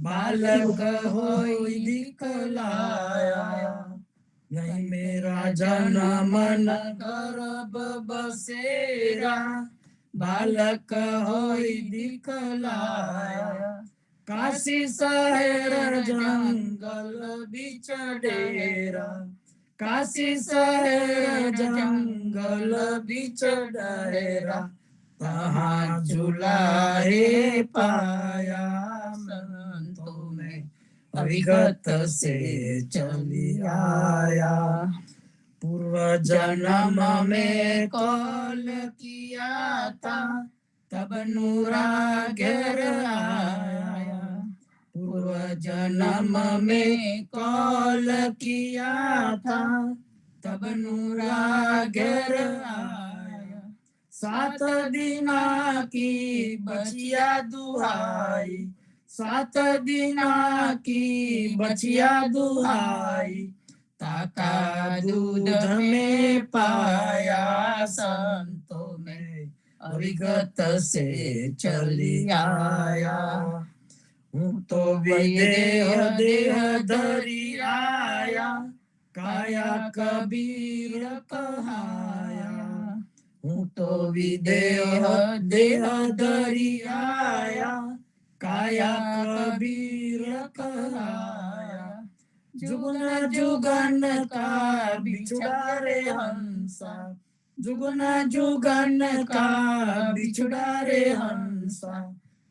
S9: बालक होई दिखलाया। नहीं मेरा जन्म न गर्भ बसेरा, बालक होई दिखलाया। काशी शहर जंगल बीच डेरा, काशी शहर जंगल बीच डेरा, तहाँ झूलाए पाया संतों में अविगत से चली आया। पूर्व जन्म में कॉल किया था, तब नूरा घेर आया। पूर्व जन्म में कॉल किया था, तब नूरा घेर आया। 7 दिना की बचिया दुहाई, 7 दिना की बचिया दुहाई, ताका दूध में पाया संतों में अविगत से चली आया। हूँ तो विदेह देह धरी आया, काया कबीर कहाया। हूँ तो विदेह देह धरी आया, काया कबीर कहाया। जुगन जुगन का बिछड़ा रे हंसा, जुगन जुगन का बिछड़ा रे हंसा,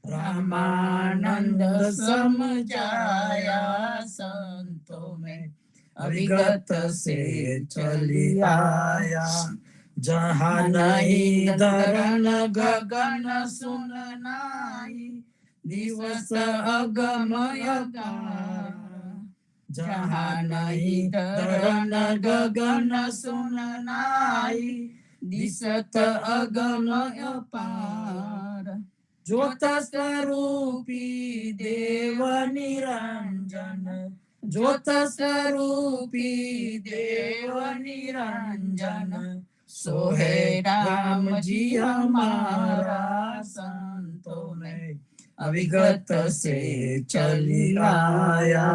S9: रामानंद समझाया संतों में, अविगत से चली आया। जहाँ नहीं धरन गगन सुन नाही, दिवस अगमय अपार। जहाँ नहीं धरन गगन सुन नाही, दिसत अगमय अपार। ज्योत स्वरूपी देव निरंजन, ज्योत स्वरूपी देव निरंजन, सोहे राम जी हमारा संतों में, अविगत से चली आया।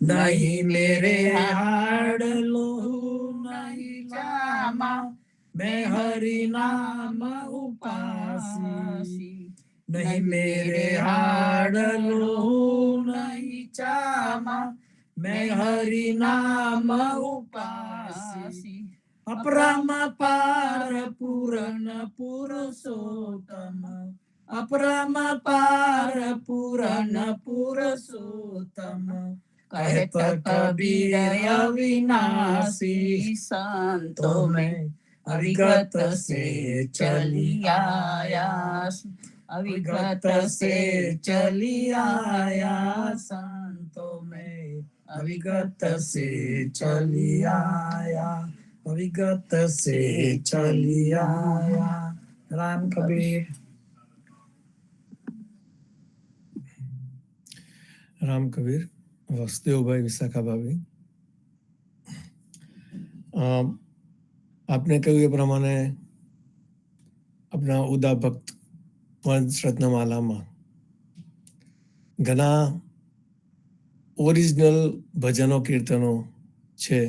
S9: नहीं मेरे हाड़ लोहू नहीं जामा, मैं हरि नाम उपासी। नहीं मेरे हाड़ लोहू नहीं चामा, मैं हरि नाम उपासी। अपरम पार पूरन पुरुषोत्तम, अपरम पार पूरन पुरुषोत्तम, कहत कबीर अविनाशी संतों में, अविगत से चली आया। अविगत से चली आया संतों में, अविगत से चली आया। अविगत से चली आया। राम कबीर।
S4: રામ કબીર, વાસુદેવભાઈ, વિશાખા ભાભી, આપને કહ્યું એ પ્રમાણે આપણા ઉદા ભક્ત પંચરત્નમાલામાં ઘણા ઓરિજિનલ ભજનો કીર્તનો છે.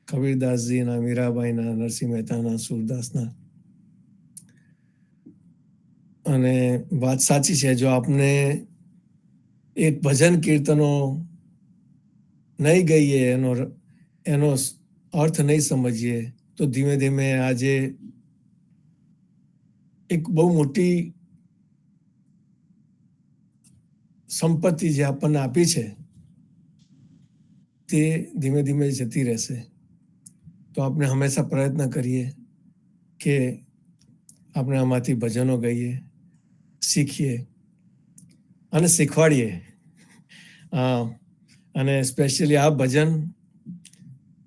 S4: કબીરદાસજીના, મીરાબાઈના, નરસિંહ મહેતાના, સુરદાસના. અને વાત સાચી છે, જો આપને એક ભજન કીર્તનો નહીં ગઈએ, એનો અર્થ નહીં સમજીએ, તો ધીમે ધીમે આજે એક બહુ મોટી સંપત્તિ જે આપણને આપી છે તે ધીમે ધીમે જતી રહેશે. તો આપણે હંમેશા પ્રયત્ન કરીએ કે આપણે આમાંથી ભજનો ગાઈએ, શીખીએ અને શીખવાડીએ. અને સ્પેશિયલી આ ભજન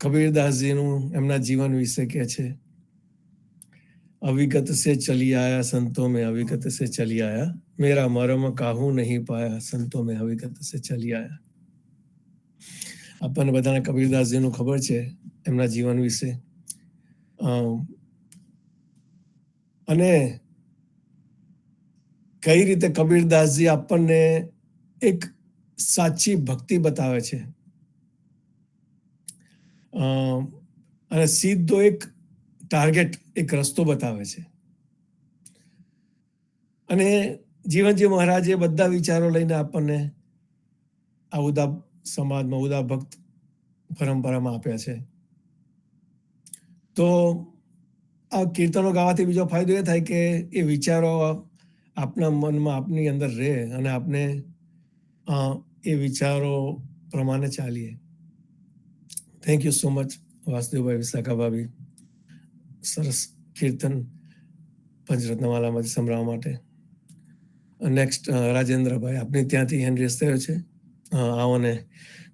S4: કબીરદાસજીનું એમના જીવન વિશે કહે છે. અવિગત સે ચલી આયા સંતો મેં, અવિગત સે ચલી આયા, મેરા મરમ કાહું નહીં પાયા, સંતો મેં અવિગત સે ચલી આયા. આપણને બધાને કબીરદાસજીનું ખબર છે એમના જીવન વિશે. અને કઈ રીતે કબીરદાસજી આપણને એક સાચી ભક્તિ બતાવે છે અને સીધો એક ટાર્ગેટ, એક રસ્તો બતાવે છે. અને જીવનજી મહારાજે બધા વિચારો લઈને આપણને આ ઉદા સમાજમાં, ઉદા ભક્ત પરંપરામાં આપ્યા છે. તો આ કીર્તનો ગાવાથી બીજો ફાયદો એ થાય કે એ વિચારો આપના મનમાં, આપની અંદર રહે અને આપણે એ વિચારો પ્રમાણે ચાલીએ. થેન્ક યુ સો મચ વાસુદેવભાઈ, વિશાખા ભાભી, સરસ કીર્તન પંચરત્નમાલામાંથી સંભળાવવા માટે. નેક્સ્ટ રાજેન્દ્રભાઈ, આપને ત્યાંથી હેન્ડ રેઝ થયો છે. આવો ને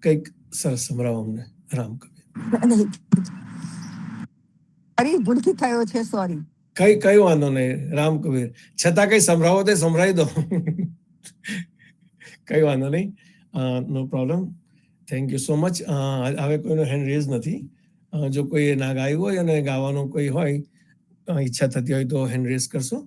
S4: કંઈક સરસ સંભળાવો અમને. રામ કબીર.
S10: ભૂલથી થયો છે, સોરી.
S4: કઈ વાંધો નહીં, રામ કબીર. છતાં કઈ સંભળાવો તો સંભળાવી દો. કઈ વાંધો નહીં, no problem. Thank you so much. હવે કોઈનો હેન્ડ રેઝ નથી. જો કોઈ ના ગાયું હોય અને ગાવાનું કોઈ હોય, ઈચ્છા થતી હોય તો હેન્ડ રેઝ કરશો.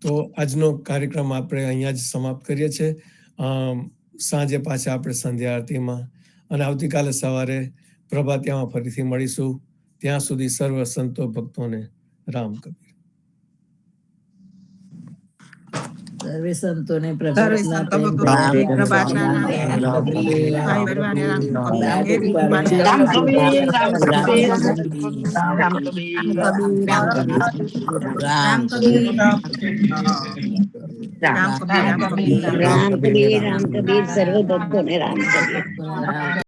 S4: તો આજનો કાર્યક્રમ આપણે અહીંયા જ સમાપ્ત કરીએ છીએ. સાંજે પાછા આપણે સંધ્યા આરતીમાં અને આવતીકાલે સવારે પ્રભાતિયામાં ફરીથી મળીશું. ત્યાં સુધી સર્વ સંતો ભક્તોને રામ કબીર.
S1: સર્વે સંતોને
S2: સર્વે
S1: પ્રભાતના
S2: સંતો
S1: પ્રેમ
S2: ભગવાનને
S1: રામ
S2: પ્રભાતના
S1: કબીર,
S2: નામે
S1: રામ કબીર,
S2: ભાઈ
S1: રામ
S2: બહેનવાને રામ
S1: કબીર,
S2: કબીર,
S1: રામ
S2: હે
S1: કૃપાને
S2: કૃપાને
S1: રામ
S2: રામ કબીર,
S1: કબીર,
S2: રામ
S1: રામ
S2: કબીર,
S1: કબીર,
S2: રામ કબીર, રામ કબીર, રામ કબીર, રામ કબીર, રામ કબીર,
S1: રામ કબીર,
S11: રામ કબીર સર્વ ભક્તોને રામ કબીર
S1: રામ